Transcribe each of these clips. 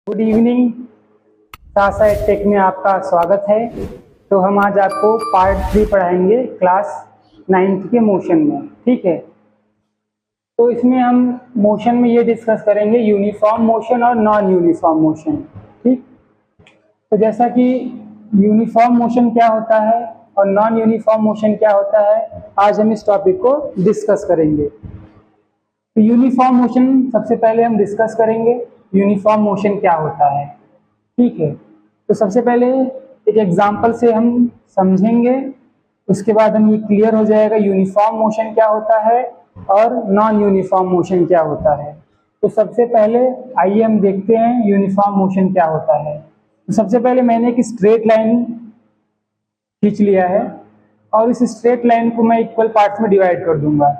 Good evening. सासा take में आपका स्वागत है। तो हम आज आपको पार्ट 3 पढ़ाएंगे क्लास 9th के मोशन में। ठीक है, तो इसमें हम मोशन में ये डिस्कस करेंगे यूनिफॉर्म मोशन और नॉन यूनिफॉर्म मोशन। ठीक, तो जैसा कि यूनिफॉर्म मोशन क्या होता है और नॉन यूनिफॉर्म मोशन क्या होता है, आज हम इस टॉपिक को डिस्कस करेंगे। तो यूनिफॉर्म मोशन सबसे पहले हम डिस्कस करेंगे यूनिफॉर्म मोशन क्या होता है। ठीक है, तो सबसे पहले एक एग्जांपल से हम समझेंगे, उसके बाद हम ये क्लियर हो जाएगा यूनिफॉर्म मोशन क्या होता है और नॉन यूनिफॉर्म मोशन क्या होता है। तो सबसे पहले आइए हम देखते हैं यूनिफॉर्म मोशन क्या होता है। तो सबसे पहले मैंने एक स्ट्रेट लाइन खींच लिया है और इस स्ट्रेट लाइन को मैं इक्वल पार्ट्स में डिवाइड कर दूंगा।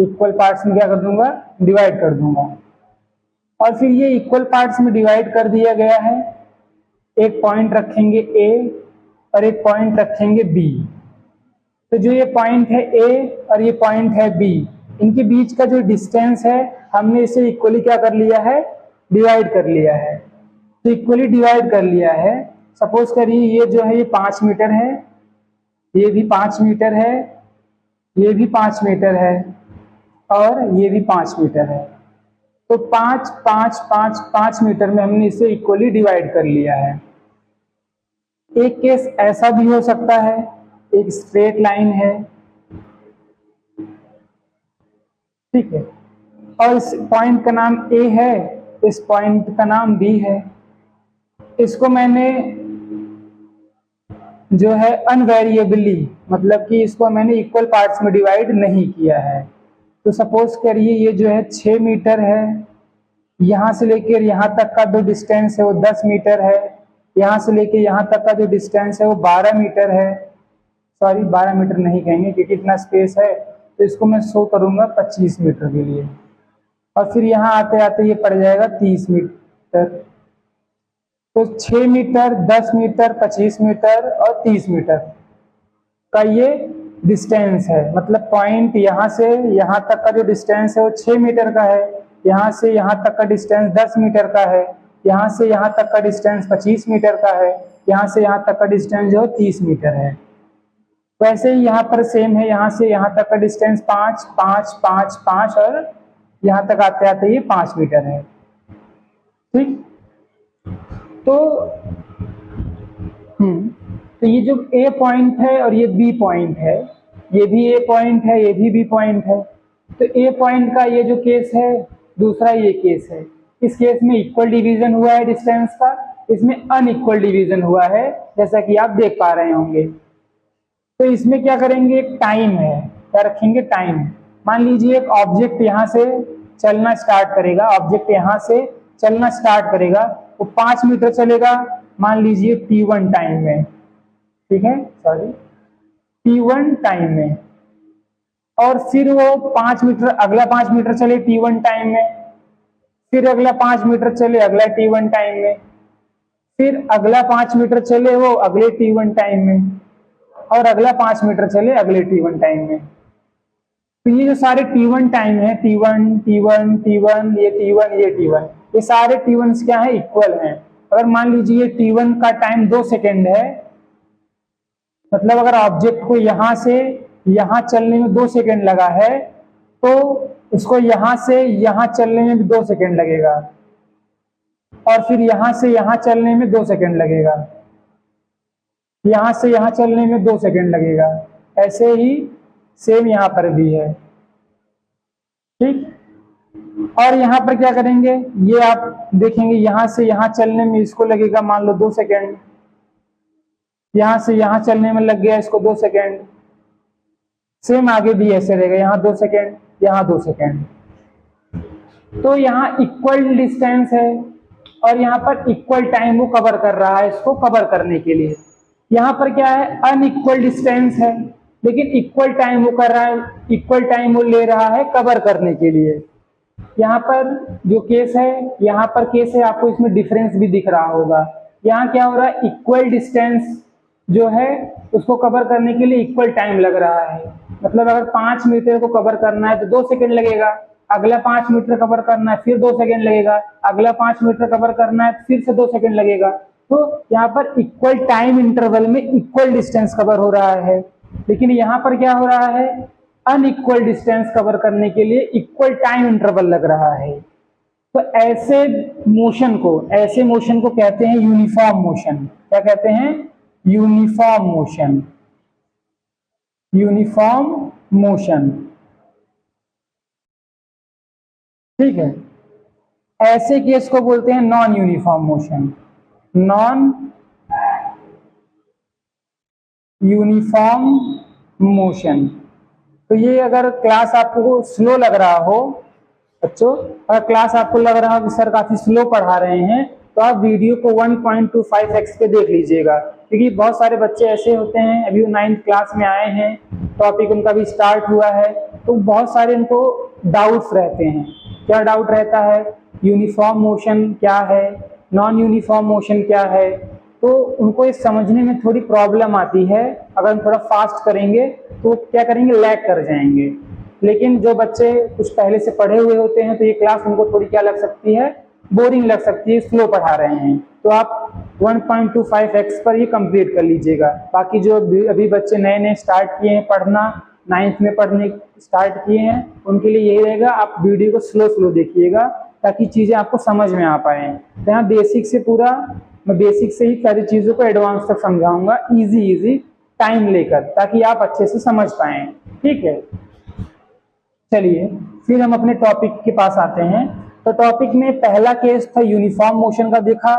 इक्वल पार्ट्स में क्या कर दूंगा, डिवाइड कर दूंगा। और फिर ये इक्वल पार्ट्स में डिवाइड कर दिया गया है। एक पॉइंट रखेंगे ए और एक पॉइंट रखेंगे बी। तो जो ये पॉइंट है ए और ये पॉइंट है बी, इनके बीच का जो डिस्टेंस है हमने इसे इक्वली क्या कर लिया है, डिवाइड कर लिया है। तो इक्वली डिवाइड कर लिया है। सपोज करिए ये जो है ये 5 मीटर है, ये भी 5 मीटर है, ये भी 5 मीटर है और ये भी 5 मीटर है। तो 5 5 5 5 मीटर में हमने इसे इक्वली डिवाइड कर लिया है। एक केस ऐसा भी हो सकता है, एक स्ट्रेट लाइन है, ठीक है, और इस पॉइंट का नाम ए है, इस पॉइंट का नाम बी है। इसको मैंने जो है अनवेरिएबली, मतलब कि इसको मैंने इक्वल पार्ट्स में डिवाइड नहीं किया है। तो सपोज करिए ये जो है 6 मीटर है, यहाँ से लेकर यहाँ तक का जो डिस्टेंस है वो 10 मीटर है, यहाँ से लेकर यहाँ तक का जो डिस्टेंस है वो 12 मीटर है। सॉरी 12 मीटर नहीं कहेंगे क्योंकि इतना स्पेस है, तो इसको मैं शो करूंगा 25 मीटर के लिए। और फिर यहाँ आते आते ये पड़ जाएगा 30 मीटर। तो 6 मीटर, 10 मीटर, 25 मीटर और 30 मीटर का ये डिस्टेंस है। मतलब पॉइंट यहाँ से यहाँ तक का जो डिस्टेंस है वो 6 मीटर का है, यहाँ से यहाँ तक का डिस्टेंस 10 मीटर का है, यहाँ से यहाँ तक का डिस्टेंस 25 मीटर का है, यहाँ से यहाँ तक का डिस्टेंस जो 30 मीटर है। वैसे ही यहाँ पर सेम है, यहाँ से यहाँ तक का डिस्टेंस 5 5 5 5 और यहाँ तक आते आते ये 5 मीटर है। ठीक, तो ये जो ए पॉइंट है और ये बी पॉइंट है, ये भी ए पॉइंट है, ये भी बी पॉइंट है। तो ए पॉइंट का ये जो केस है, दूसरा ये केस है। इस केस में इक्वल डिवीजन हुआ है डिस्टेंस का, इसमें अनइक्वल डिवीजन हुआ है, जैसा कि आप देख पा रहे होंगे। तो इसमें क्या करेंगे, एक टाइम है, क्या रखेंगे, टाइम। मान लीजिए एक ऑब्जेक्ट यहाँ से चलना स्टार्ट करेगा, ऑब्जेक्ट यहाँ से चलना स्टार्ट करेगा, वो 5 मीटर चलेगा, मान लीजिए t1 टाइम में, ठीक है, सॉरी t1 टाइम में। और फिर वो 5 मीटर, अगला 5 मीटर चले t1 टाइम में, फिर अगला 5 मीटर चले अगला t1 टाइम में, फिर अगला 5 मीटर चले वो अगले t1 टाइम में, और अगला 5 मीटर चले अगले t1 टाइम में। तो ये जो सारे t1 टाइम है, t1 t1 t1, ये t1 ये t1, ये सारे t1s क्या है, इक्वल हैं। अगर मान लीजिए t1 का टाइम 2 सेकेंड है, मतलब अगर ऑब्जेक्ट को यहां से यहां चलने में 2 सेकेंड लगा है, तो उसको यहां से यहां चलने में भी 2 सेकेंड लगेगा, और फिर यहां से यहां चलने में 2 सेकेंड लगेगा, यहां से यहां चलने में 2 सेकेंड लगेगा। ऐसे ही सेम यहां पर भी है। ठीक, और यहाँ पर क्या करेंगे, ये आप देखेंगे यहां से यहां चलने में इसको लगेगा मान लो 2 सेकेंड, यहां से यहां चलने में लग गया इसको 2 सेकेंड, सेम आगे भी ऐसे रहेगा, यहाँ 2 सेकेंड, यहाँ 2 सेकेंड। तो यहाँ इक्वल डिस्टेंस है और यहाँ पर इक्वल टाइम वो कवर कर रहा है, इसको कवर करने के लिए। यहाँ पर क्या है, अनइक्वल डिस्टेंस है, लेकिन इक्वल टाइम वो कर रहा है, इक्वल टाइम वो ले रहा है कवर करने के लिए। यहाँ पर जो केस है, यहाँ पर केस है, आपको इसमें डिफरेंस भी दिख रहा होगा। यहाँ क्या हो रहा है, इक्वल डिस्टेंस जो है उसको कवर करने के लिए इक्वल टाइम लग रहा है। मतलब अगर 5 मीटर को कवर करना है तो 2 सेकेंड लगेगा, अगला 5 मीटर कवर करना है फिर 2 सेकंड लगेगा, अगला 5 मीटर कवर करना है फिर से 2 सेकंड लगेगा। तो यहाँ पर इक्वल टाइम इंटरवल में इक्वल डिस्टेंस कवर हो रहा है, लेकिन यहाँ पर क्या हो रहा है, अनइक्वल डिस्टेंस कवर करने के लिए इक्वल टाइम इंटरवल लग रहा है। तो ऐसे मोशन को कहते हैं यूनिफॉर्म मोशन। क्या कहते हैं? Uniform motion. यूनिफॉर्म मोशन, ठीक है। ऐसे केस को बोलते हैं non uniform motion. Non uniform motion. तो ये अगर क्लास आपको स्लो लग रहा हो बच्चों, अगर क्लास आपको लग रहा हो कि सर काफी स्लो पढ़ा रहे हैं, तो आप वीडियो को 1.25x पे देख लीजिएगा, क्योंकि बहुत सारे बच्चे ऐसे होते हैं, अभी वो 9th क्लास में आए हैं, टॉपिक उनका भी स्टार्ट हुआ है, तो बहुत सारे उनको डाउट्स रहते हैं। क्या डाउट रहता है? यूनिफॉर्म मोशन क्या है, नॉन यूनिफॉर्म मोशन क्या है, तो उनको ये समझने में थोड़ी प्रॉब्लम आती है। अगर हम थोड़ा फास्ट करेंगे तो क्या करेंगे, लैग कर जाएंगे। लेकिन जो बच्चे कुछ पहले से पढ़े हुए होते हैं तो ये क्लास उनको थोड़ी क्या लग सकती है, बोरिंग लग सकती है, स्लो पढ़ा रहे हैं। तो आप 1.25x पर ये कंप्लीट कर लीजिएगा। बाकी जो अभी बच्चे नए नए स्टार्ट किए हैं पढ़ना, 9th में पढ़ने स्टार्ट किए हैं, उनके लिए यही रहेगा, आप वीडियो को स्लो देखिएगा ताकि चीजें आपको समझ में आ पाए। यहाँ बेसिक से पूरा, मैं बेसिक से ही सारी चीजों को एडवांस तक समझाऊंगा, इजी टाइम लेकर, ताकि आप अच्छे से समझ पाए। ठीक है, चलिए फिर हम अपने टॉपिक के पास आते हैं। तो टॉपिक में पहला केस था यूनिफॉर्म मोशन का देखा,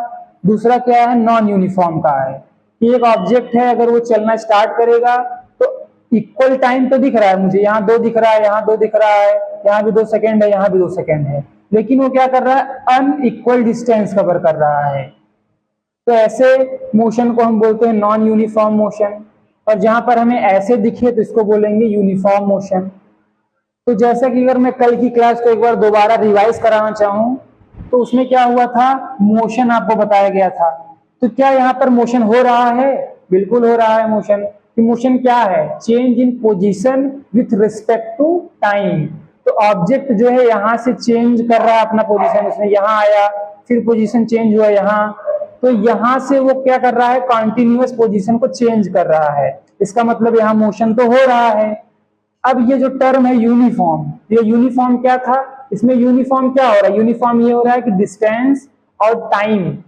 दूसरा क्या है, नॉन यूनिफॉर्म का है कि एक ऑब्जेक्ट है, अगर वो चलना स्टार्ट करेगा तो इक्वल टाइम तो दिख रहा है मुझे, यहाँ 2 दिख रहा है, यहाँ 2 दिख रहा है, यहाँ भी 2 सेकेंड है, यहाँ भी 2 सेकेंड है, लेकिन वो क्या कर रहा है, अनइक्वल डिस्टेंस कवर कर रहा है। तो ऐसे मोशन को हम बोलते हैं नॉन यूनिफॉर्म मोशन, और जहां पर हमें ऐसे दिखे तो इसको बोलेंगे यूनिफॉर्म मोशन। तो जैसा कि अगर मैं कल की क्लास को एक बार दोबारा रिवाइज कराना चाहूं, तो उसमें क्या हुआ था, मोशन आपको बताया गया था। तो क्या यहाँ पर मोशन हो रहा है? बिल्कुल हो रहा है मोशन। मोशन क्या है? Change in position with respect to time. तो ऑब्जेक्ट जो है यहाँ से चेंज कर रहा है अपना पोजीशन, उसने यहाँ आया, फिर पोजीशन चेंज हुआ यहाँ, तो यहाँ से वो क्या कर रहा है, कॉन्टिन्यूअस पोजीशन को चेंज कर रहा है। इसका मतलब यहाँ मोशन तो हो रहा है। अब ये जो टर्म है यूनिफॉर्म, ये यूनिफॉर्म क्या था, इसमें यूनिफॉर्म क्या हो रहा है, यूनिफॉर्म ये हो रहा है कि डिस्टेंस और टाइम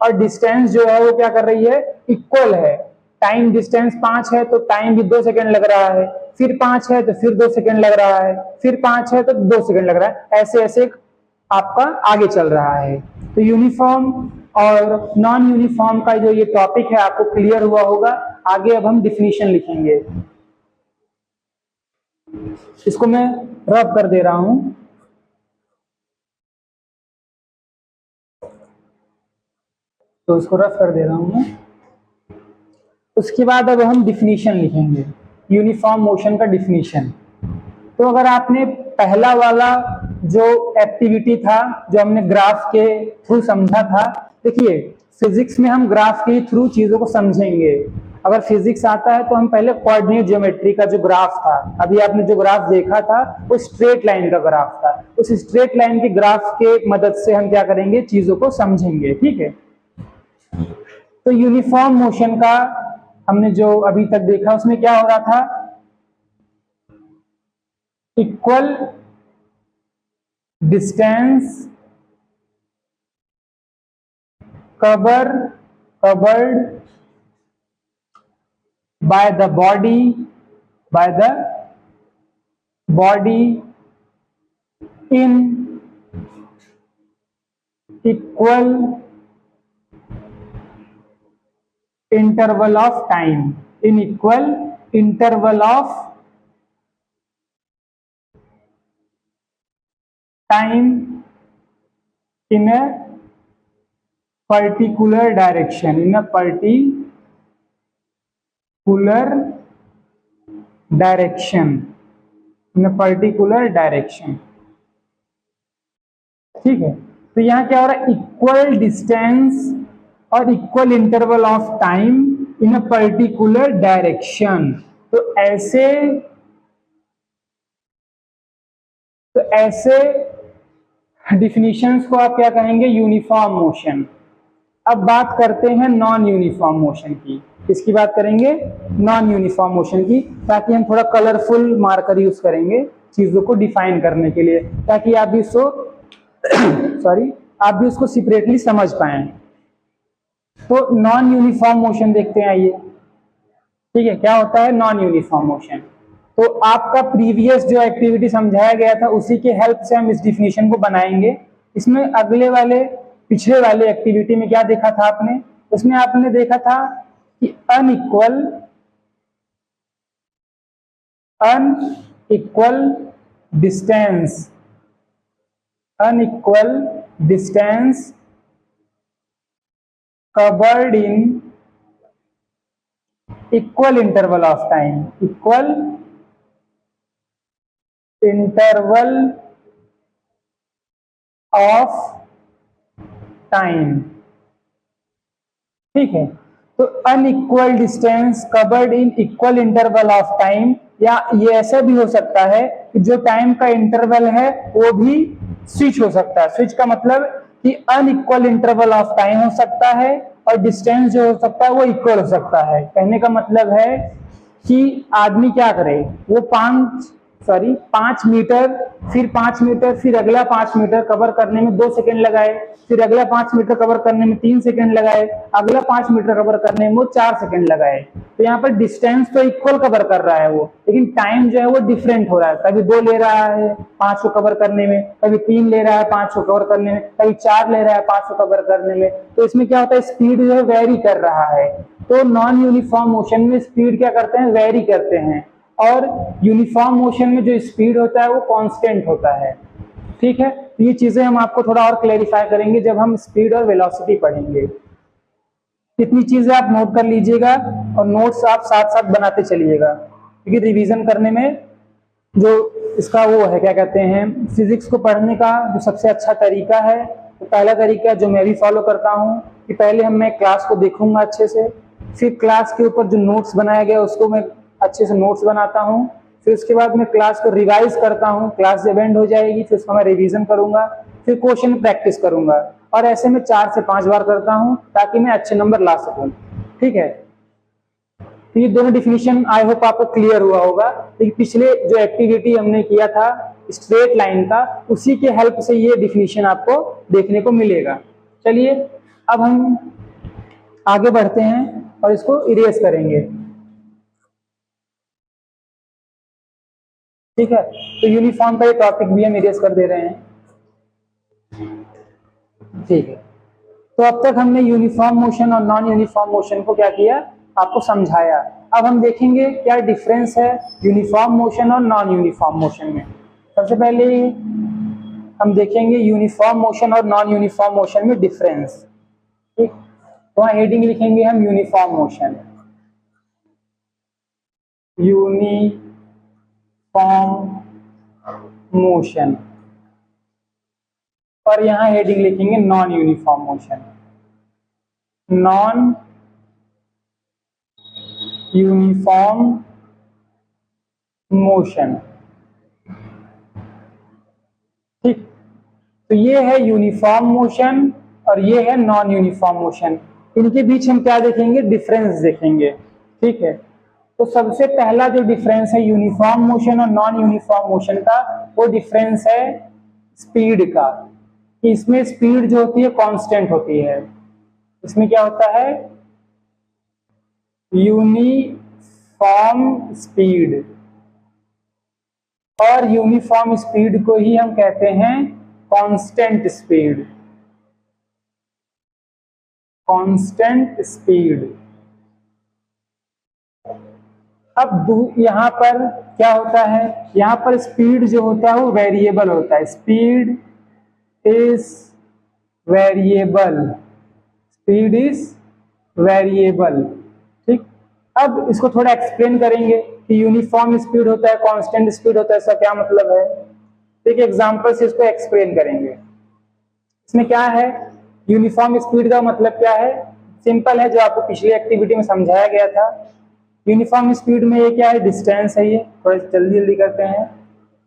और डिस्टेंस जो है वो क्या कर रही है, इक्वल है। टाइम डिस्टेंस 5 है तो टाइम भी 2 सेकंड लग रहा है, फिर 5 है तो फिर 2 सेकंड लग रहा है, फिर 5 है तो 2 सेकंड लग रहा है, ऐसे ऐसे आपका आगे चल रहा है। तो यूनिफॉर्म और नॉन यूनिफॉर्म का जो ये टॉपिक है आपको क्लियर हुआ होगा। आगे अब हम डिफिनीशन लिखेंगे, इसको मैं रब कर दे रहा हूं। तो इसको रफ कर दे रहा हूं मैं। उसके बाद अब हम डिफिनीशन लिखेंगे, यूनिफॉर्म मोशन का डिफिनीशन। तो अगर आपने पहला वाला जो एक्टिविटी था, जो हमने ग्राफ के थ्रू समझा था, देखिए फिजिक्स में हम ग्राफ के थ्रू चीजों को समझेंगे। अगर फिजिक्स आता है तो हम पहले कोऑर्डिनेट ज्योमेट्री का जो ग्राफ था, अभी आपने जो ग्राफ देखा था वो स्ट्रेट लाइन का ग्राफ था, उस स्ट्रेट लाइन के ग्राफ के मदद से हम क्या करेंगे, चीजों को समझेंगे। ठीक है, तो यूनिफॉर्म मोशन का हमने जो अभी तक देखा उसमें क्या हो रहा था, equal distance covered by the body in equal interval of time, in equal interval of time in a particular direction, in a particular direction। ठीक है, तो यहां क्या हो रहा है, इक्वल डिस्टेंस और equal interval of time in a particular direction. तो ऐसे तो ऐसे डिफिनीशंस को आप क्या कहेंगे, यूनिफॉर्म मोशन। अब बात करते हैं नॉन यूनिफॉर्म मोशन की। किसकी बात करेंगे, नॉन यूनिफॉर्म मोशन की, ताकि हम थोड़ा कलरफुल मार्कर यूज करेंगे चीजों को डिफाइन करने के लिए, ताकि आप भी इसको सॉरी आप भी उसको सेपरेटली समझ पाए। तो नॉन यूनिफॉर्म मोशन देखते हैं, आइए। ठीक है, क्या होता है नॉन यूनिफॉर्म मोशन। तो आपका प्रीवियस जो एक्टिविटी समझाया गया था उसी के हेल्प से हम इस डिफिनीशन को बनाएंगे। इसमें अगले वाले पिछले वाले एक्टिविटी में क्या देखा था आपने, उसमें आपने देखा था कि unequal distance covered in equal interval of time, ठीक है। तो unequal distance covered in equal interval of time, या ये ऐसा भी हो सकता है कि जो टाइम का इंटरवल है वो भी स्विच हो सकता है। स्विच का मतलब कि अनइक्वल इंटरवल ऑफ टाइम हो सकता है और डिस्टेंस जो हो सकता है वो इक्वल हो सकता है। कहने का मतलब है कि आदमी क्या करे, वो 5 मीटर, फिर 5 मीटर, फिर अगला 5 मीटर कवर करने में 2 सेकंड लगाए, फिर अगला 5 मीटर कवर करने में 3 सेकंड लगाए, अगला 5 मीटर कवर करने में वो 4 सेकंड लगाए। तो यहाँ पर डिस्टेंस तो इक्वल कवर कर रहा है वो, लेकिन टाइम जो है वो डिफरेंट हो रहा है। कभी 2 ले रहा है 5 को कवर करने में, कभी 3 ले रहा है 5 को कवर करने में, कभी 4 ले रहा है 5 को कवर करने में। तो इसमें क्या होता है, स्पीड जो है वेरी कर रहा है। तो नॉन यूनिफॉर्म मोशन में स्पीड क्या करते हैं, वेरी करते हैं, और यूनिफॉर्म मोशन में जो स्पीड होता है वो कांस्टेंट होता है। ठीक है, तो ये चीजें हम आपको थोड़ा और क्लैरिफाई करेंगे जब हम स्पीड और वेलोसिटी पढ़ेंगे। इतनी चीजें आप नोट कर लीजिएगा और नोट्स आप साथ साथ बनाते चलिएगा, क्योंकि रिवीजन करने में जो इसका वो है क्या कहते हैं, फिजिक्स को पढ़ने का जो सबसे अच्छा तरीका है, तो पहला तरीका जो मैं भी फॉलो करता हूँ कि पहले मैं क्लास को देखूंगा अच्छे से, फिर क्लास के ऊपर जो नोट्स बनाया गया उसको मैं अच्छे से नोट्स बनाता हूँ, फिर उसके बाद मैं क्लास को रिवाइज करता हूँ। क्लास जब एंड हो जाएगी फिर उसका मैं रिवीजन करूंगा, फिर क्वेश्चन प्रैक्टिस करूंगा, और ऐसे में 4 से 5 बार करता हूँ ताकि मैं अच्छे नंबर ला सकूं। ठीक है, तो ये दोनों डिफिनीशन आई होप आपको क्लियर हुआ होगा। लेकिन पिछले जो एक्टिविटी हमने किया था स्ट्रेट लाइन का, उसी के हेल्प से ये डिफिनीशन आपको देखने को मिलेगा। चलिए अब हम आगे बढ़ते हैं और इसको इरेज करेंगे। ठीक है, तो यूनिफॉर्म का ये टॉपिक भी हम इरेज कर दे रहे हैं। ठीक है, तो अब तक हमने यूनिफॉर्म मोशन और नॉन यूनिफॉर्म मोशन को क्या किया, आपको समझाया। अब हम देखेंगे क्या डिफरेंस है यूनिफॉर्म मोशन और नॉन यूनिफॉर्म मोशन में। सबसे पहले हम देखेंगे यूनिफॉर्म मोशन और नॉन यूनिफॉर्म मोशन में डिफरेंस। ठीक, तो वहां हेडिंग लिखेंगे हम यूनिफॉर्म मोशन, मोशन, और यहां हेडिंग लिखेंगे non uniform motion, non uniform motion. ठीक, तो ये है यूनिफॉर्म मोशन और ये है नॉन यूनिफॉर्म मोशन। इनके बीच हम क्या देखेंगे, डिफरेंस देखेंगे। ठीक है, तो सबसे पहला जो डिफरेंस है यूनिफॉर्म मोशन और नॉन यूनिफॉर्म मोशन का, वो डिफरेंस है स्पीड का। इसमें स्पीड जो होती है कांस्टेंट होती है। इसमें क्या होता है, यूनिफॉर्म स्पीड, और यूनिफॉर्म स्पीड को ही हम कहते हैं कांस्टेंट स्पीड। Constant speed. अब यहां पर क्या होता है, यहां पर स्पीड जो होता है वो वेरिएबल होता है। Speed is variable, speed is variable. ठीक, अब इसको थोड़ा एक्सप्लेन करेंगे कि यूनिफॉर्म स्पीड होता है, कांस्टेंट स्पीड होता है, इसका क्या मतलब है। एक एग्जांपल से इसको एक्सप्लेन करेंगे। इसमें क्या है, यूनिफॉर्म स्पीड का मतलब क्या है, सिंपल है, जो आपको पिछली एक्टिविटी में समझाया गया था। यूनिफॉर्म स्पीड में ये क्या है, डिस्टेंस है। ये थोड़ा जल्दी जल्दी करते हैं।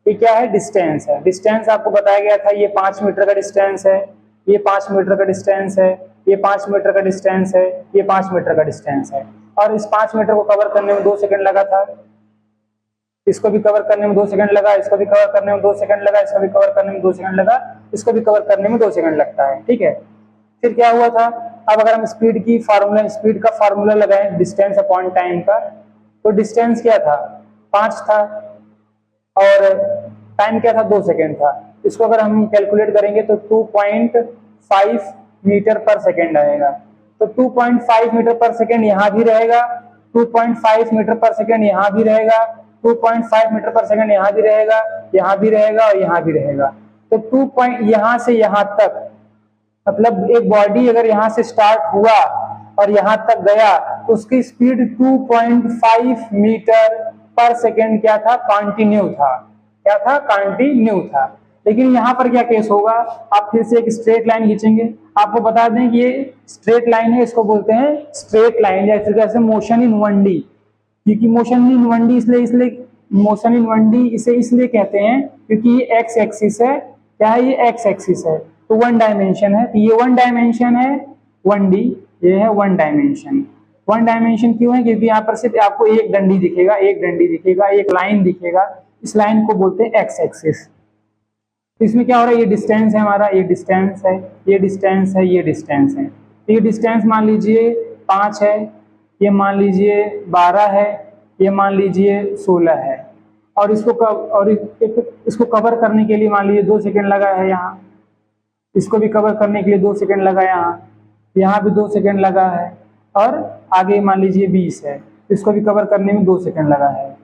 ये क्या है, डिस्टेंस है। डिस्टेंस आपको बताया गया था, ये 5 मीटर का डिस्टेंस है, ये 5 मीटर का डिस्टेंस है, ये 5 मीटर का डिस्टेंस है, ये 5 मीटर का डिस्टेंस है। और इस 5 मीटर को कवर करने में 2 सेकंड लगा था, इसको भी कवर करने में 2 सेकंड लगा, इसको भी कवर करने में 2 सेकंड लगा, इसको भी कवर करने में 2 सेकंड लगा, इसको भी कवर करने में 2 सेकंड लगता है, ठीक है। फिर क्या हुआ था, अब अगर हम स्पीड का फार्मूला लगाएं डिस्टेंस अपॉन टाइम का, तो डिस्टेंस क्या था, 5 था और टाइम क्या था, 2 सेकंड था। इसको अगर हम कैलकुलेट करेंगे तो 2.5 मीटर पर सेकंड आएगा। तो 2.5 मीटर पर सेकंड यहाँ भी रहेगा, 2.5 मीटर पर सेकंड यहाँ भी रहेगा, 2.5 मीटर पर सेकंड यहाँ भी रहेगा, यहाँ भी रहेगा और यहाँ भी रहेगा। तो 2 यहाँ से यहाँ तक, मतलब एक बॉडी अगर यहाँ से स्टार्ट हुआ और यहाँ तक गया तो उसकी स्पीड 2.5 मीटर पर सेकेंड क्या था, कॉन्टिन्यू था। क्या था, कॉन्टिन्यू था। लेकिन यहाँ पर क्या केस होगा, आप फिर से एक स्ट्रेट लाइन खींचेंगे। आपको बता दें कि ये स्ट्रेट लाइन है, इसको बोलते हैं स्ट्रेट लाइन या फिर कैसे मोशन इन 1D। क्योंकि मोशन इन 1D इसलिए मोशन इन 1D इसे इसलिए कहते हैं क्योंकि ये एक्स एक्सिस है। क्या है, ये एक्स एक्सिस है, तो 1 डायमेंशन है। तो ये 1 डायमेंशन है 1D, ये है 1 डायमेंशन। 1 डायमेंशन क्यों है, क्योंकि यहाँ पर सिर्फ आपको एक डंडी दिखेगा, एक लाइन दिखेगा। इस लाइन को बोलते हैं एक्स एक्सिस। इसमें क्या हो रहा है, ये डिस्टेंस है हमारा, ये डिस्टेंस है, ये डिस्टेंस है, ये डिस्टेंस है। तो ये डिस्टेंस मान लीजिए 5 है, ये मान लीजिए 12 है, ये मान लीजिए 16 है। और इसको कवर करने के लिए मान लीजिए 2 सेकंड लगा है यहाँ, इसको भी कवर करने के लिए 2 सेकंड लगा, यहाँ भी 2 सेकंड लगा है, और आगे मान लीजिए 20 है, इसको भी कवर करने में 2 सेकंड लगा है।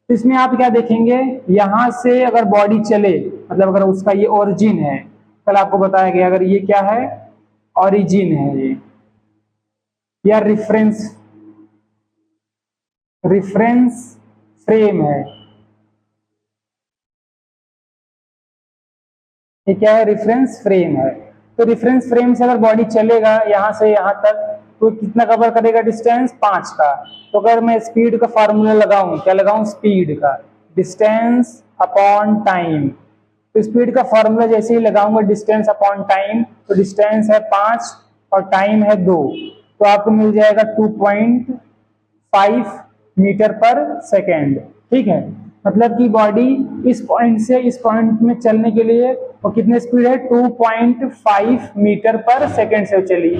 तो इसमें आप क्या देखेंगे, यहाँ से अगर बॉडी चले, मतलब अगर उसका ये ओरिजिन है, कल आपको बताया गया, अगर ये क्या है, ओरिजिन है ये, या रिफरेंस फ्रेम है, ये क्या है, रेफरेंस फ्रेम है। तो रेफरेंस फ्रेम से अगर बॉडी चलेगा यहाँ से यहाँ तक, तो कितना कवर करेगा, डिस्टेंस 5 का। तो अगर मैं स्पीड का फार्मूला लगाऊं, क्या लगाऊं, स्पीड का, डिस्टेंस अपॉन टाइम। तो स्पीड का फार्मूला जैसे ही लगाऊंगा डिस्टेंस अपॉन टाइम, तो डिस्टेंस है 5 और टाइम है 2, तो आपको मिल जाएगा 2.5 मीटर पर सेकेंड। ठीक है, मतलब कि बॉडी इस पॉइंट से इस पॉइंट में चलने के लिए वो कितने स्पीड है, 2.5 मीटर पर सेकेंड से चली।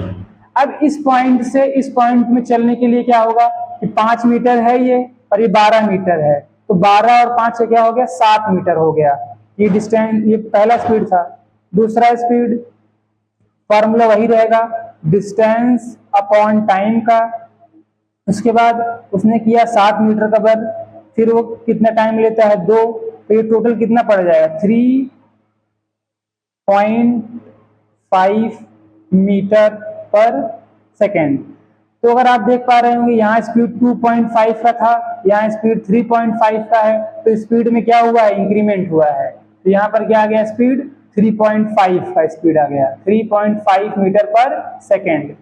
अब इस पॉइंट से इस पॉइंट में चलने के लिए क्या होगा कि 5 मीटर है ये और ये 12 मीटर है, तो 12 और 5 से क्या हो गया, 7 मीटर हो गया। ये डिस्टेंस, ये पहला स्पीड था। दूसरा स्पीड फॉर्मूला वही रहेगा, डिस्टेंस अपॉन टाइम का। उसके बाद उसने किया 7 मीटर कवर, फिर वो कितना टाइम लेता है, 2, तो ये टोटल कितना पड़ जाएगा, 3.5 मीटर पर सेकेंड। तो अगर आप देख पा रहे होंगे यहाँ स्पीड 2.5 का था, यहाँ स्पीड 3.5 का है, तो स्पीड में क्या हुआ है, इंक्रीमेंट हुआ है। तो यहाँ पर क्या आ गया, स्पीड 3.5 का स्पीड आ गया, 3.5 मीटर पर सेकेंड।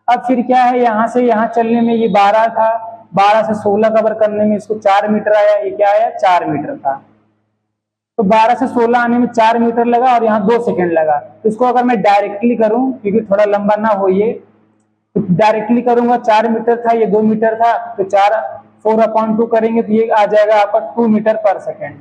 अब फिर क्या है, यहाँ से यहाँ चलने में ये 12 था, 12 से 16 कवर करने में इसको 4 मीटर आया, ये क्या आया, 4 मीटर था। तो 12 से 16 आने में 4 मीटर लगा और यहाँ 2 सेकंड लगा। तो इसको अगर मैं डायरेक्टली करूं, क्योंकि थोड़ा लंबा ना हो ये, तो डायरेक्टली करूंगा, 4 मीटर था, ये 2 मीटर था, तो 4/2 करेंगे तो ये आ जाएगा आपका 2 मीटर पर सेकेंड।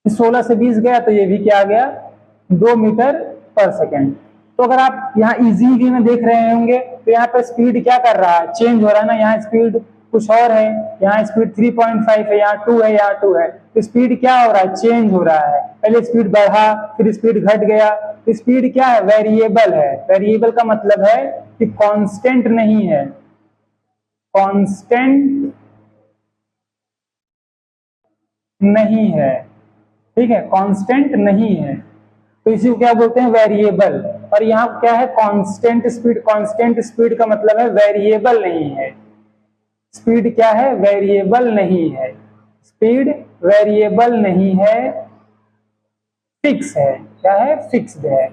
16 से 20 गया तो ये भी क्या आ गया, 2 मीटर पर सेकेंड। तो अगर आप यहाँ इजी वे में देख रहे होंगे तो यहाँ पर स्पीड क्या कर रहा है, चेंज हो रहा है ना। यहाँ स्पीड कुछ और है, यहाँ स्पीड 3.5 है, यहाँ 2 है, यहाँ 2 है, तो स्पीड क्या हो रहा है, चेंज हो रहा है। पहले स्पीड बढ़ा, फिर स्पीड घट गया। तो स्पीड क्या है, वेरिएबल है। वेरिएबल का मतलब है कि कांस्टेंट नहीं है, कांस्टेंट नहीं है, ठीक है, कांस्टेंट नहीं है, तो इसी को क्या बोलते हैं, वेरिएबल। और यहाँ क्या है, कांस्टेंट स्पीड। कांस्टेंट स्पीड का मतलब है वेरिएबल नहीं है। स्पीड क्या है, वेरिएबल नहीं है, स्पीड वेरिएबल नहीं है, फिक्स है। क्या है, फिक्स्ड है,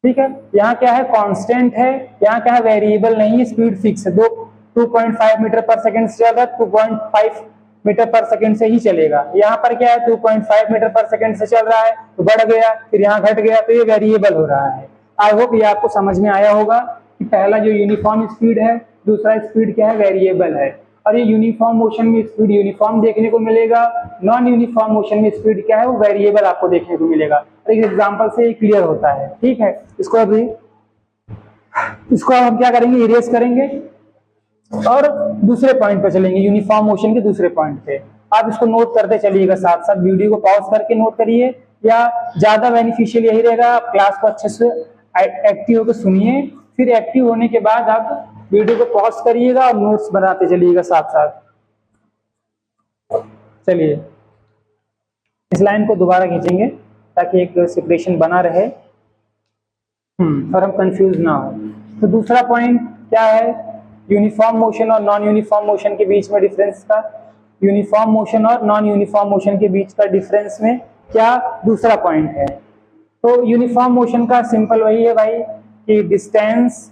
ठीक है। यहाँ क्या है, कांस्टेंट है, यहाँ क्या है, वेरिएबल नहीं है, स्पीड फिक्स है। 2.5 मीटर पर सेकेंड से चल रहा है, 2.5 मीटर पर सेकंड से ही चलेगा। यहाँ पर क्या है 2.5 मीटर पर सेकंड से चल रहा है तो बढ़ गया, फिर यहाँ घट गया, तो ये वेरिएबल हो रहा है। आई होप ये आपको समझ में आया होगा कि पहला जो यूनिफॉर्म स्पीड है, दूसरा स्पीड क्या है, वेरिएबल है। और ये यूनिफॉर्म मोशन में स्पीड यूनिफॉर्म देखने को मिलेगा, नॉन यूनिफॉर्म मोशन में स्पीड क्या है, वो वेरिएबल आपको देखने को मिलेगा। एक एग्जाम्पल से क्लियर होता है। ठीक है, इसको हम क्या करेंगे, इरेज करेंगे और दूसरे पॉइंट पर चलेंगे, यूनिफॉर्म मोशन के दूसरे पॉइंट पे। आप इसको नोट करते चलिएगा, साथ साथ वीडियो को पॉज करके नोट करिए, या ज्यादा बेनिफिशियल यही रहेगा आप क्लास को अच्छे से एक्टिव होकर सुनिए, फिर एक्टिव होने के बाद आप वीडियो को पॉज करिएगा और नोट्स बनाते चलिएगा साथ साथ। चलिए इस लाइन को दोबारा खींचेंगे ताकि एक सेपरेशन बना रहे और हम कंफ्यूज ना हो। तो दूसरा पॉइंट क्या है, यूनिफॉर्म मोशन और नॉन यूनिफॉर्म मोशन के बीच में डिफरेंस का, यूनिफॉर्म मोशन और नॉन यूनिफॉर्म मोशन के बीच का डिफरेंस में क्या दूसरा पॉइंट है। तो यूनिफॉर्म मोशन का सिंपल वही है भाई कि distance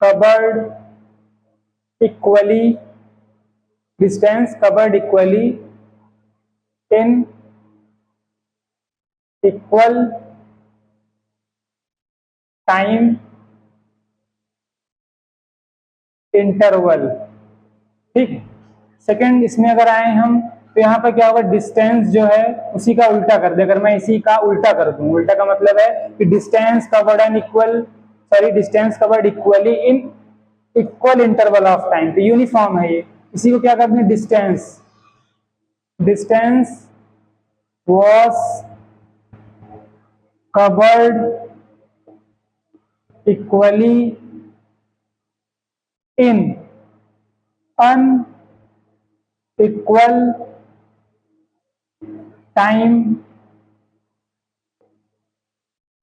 covered equally in equal time interval. ठीक है, सेकंड इसमें अगर आए हम तो यहाँ पर क्या होगा, डिस्टेंस जो है उसी का उल्टा कर दे। अगर मैं इसी का उल्टा कर दूं, उल्टा का मतलब है कि distance covered equally in equal interval of time, तो यूनिफॉर्म है ये। इसी को क्या करते हैं, distance was covered equally in unequal time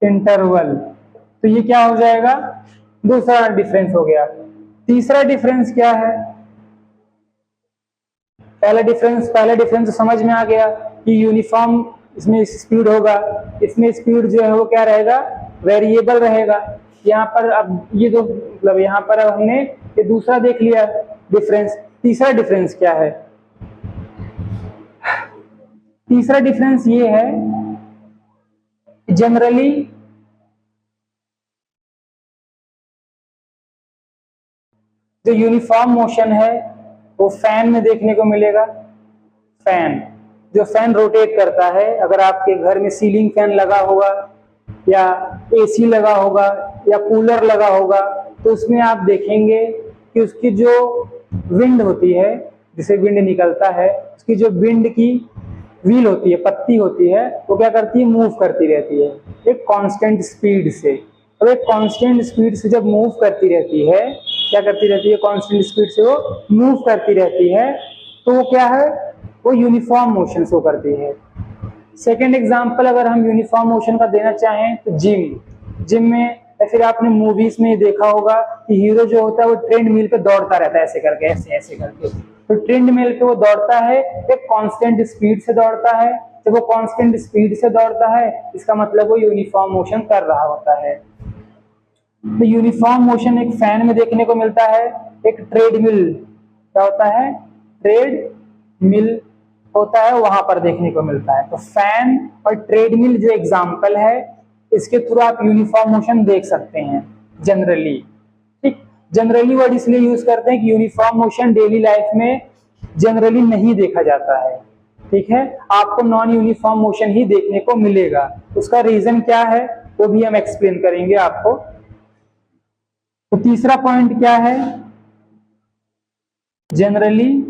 interval। तो ये क्या हो जाएगा, दूसरा डिफरेंस हो गया। तीसरा डिफरेंस क्या है, पहला डिफरेंस तो समझ में आ गया कि यूनिफॉर्म इसमें स्पीड होगा, इसमें स्पीड जो है वो क्या रहेगा, वेरिएबल रहेगा। यहाँ पर अब ये दो मतलब यहाँ पर अब हमने ये दूसरा देख लिया डिफरेंस। तीसरा डिफरेंस क्या है, तीसरा डिफरेंस ये है जनरली जो यूनिफॉर्म मोशन है वो फैन में देखने को मिलेगा। जो फैन रोटेट करता है, अगर आपके घर में सीलिंग फैन लगा होगा या एसी लगा होगा या कूलर लगा होगा, तो उसमें आप देखेंगे कि उसकी जो विंड होती है, जिसे विंड निकलता है, उसकी जो विंड की व्हील होती है, पत्ती होती है, वो क्या करती है, मूव करती रहती है एक कांस्टेंट स्पीड से। और एक कांस्टेंट स्पीड से जब मूव करती रहती है, क्या करती रहती है, कांस्टेंट स्पीड से वो मूव करती रहती है, तो वो क्या है, वो यूनिफॉर्म मोशन शो करती है। सेकेंड एग्जाम्पल अगर हम यूनिफॉर्म मोशन का देना चाहें तो जिम में या फिर आपने मूवीज में देखा होगा कि हीरो जो होता है वो ट्रेंड मिल पे दौड़ता रहता है, ऐसे करके ऐसे करके। तो ट्रेंड मिल पे वो दौड़ता है एक कांस्टेंट स्पीड से दौड़ता है। जब वो कांस्टेंट स्पीड से दौड़ता है, इसका मतलब वो यूनिफॉर्म मोशन कर रहा होता है। तो यूनिफॉर्म मोशन एक फैन में देखने को मिलता है, एक ट्रेडमिल क्या होता है, ट्रेडमिल होता है, वहां पर देखने को मिलता है। तो फैन और ट्रेडमिल जो एग्जाम्पल है, इसके थ्रू आप यूनिफॉर्म मोशन देख सकते हैं जनरली। ठीक, जनरली वर्ड इसलिए यूज करते हैं कि यूनिफॉर्म मोशन डेली लाइफ में जनरली नहीं देखा जाता है। ठीक है, आपको नॉन यूनिफॉर्म मोशन ही देखने को मिलेगा। उसका रीजन क्या है वो भी हम एक्सप्लेन करेंगे आपको। तो तीसरा पॉइंट क्या है, generally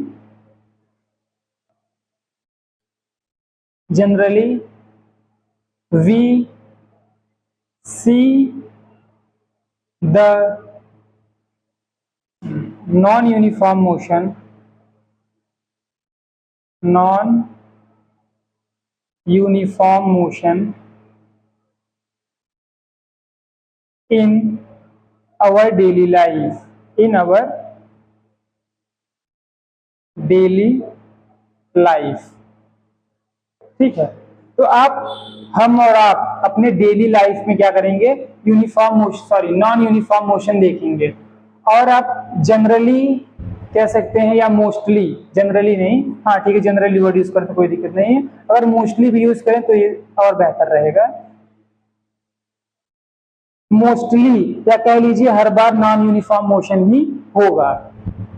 we see the non-uniform motion in our daily life, ठीक है। तो हम और आप अपने डेली लाइफ में क्या करेंगे, नॉन यूनिफॉर्म मोशन देखेंगे। और आप जनरली कह सकते हैं या मोस्टली, जनरली नहीं, हाँ ठीक है जनरली वर्ड यूज करें तो कोई दिक्कत नहीं है, अगर मोस्टली भी यूज करें तो ये और बेहतर रहेगा। मोस्टली या कह लीजिए हर बार नॉन यूनिफॉर्म मोशन ही होगा।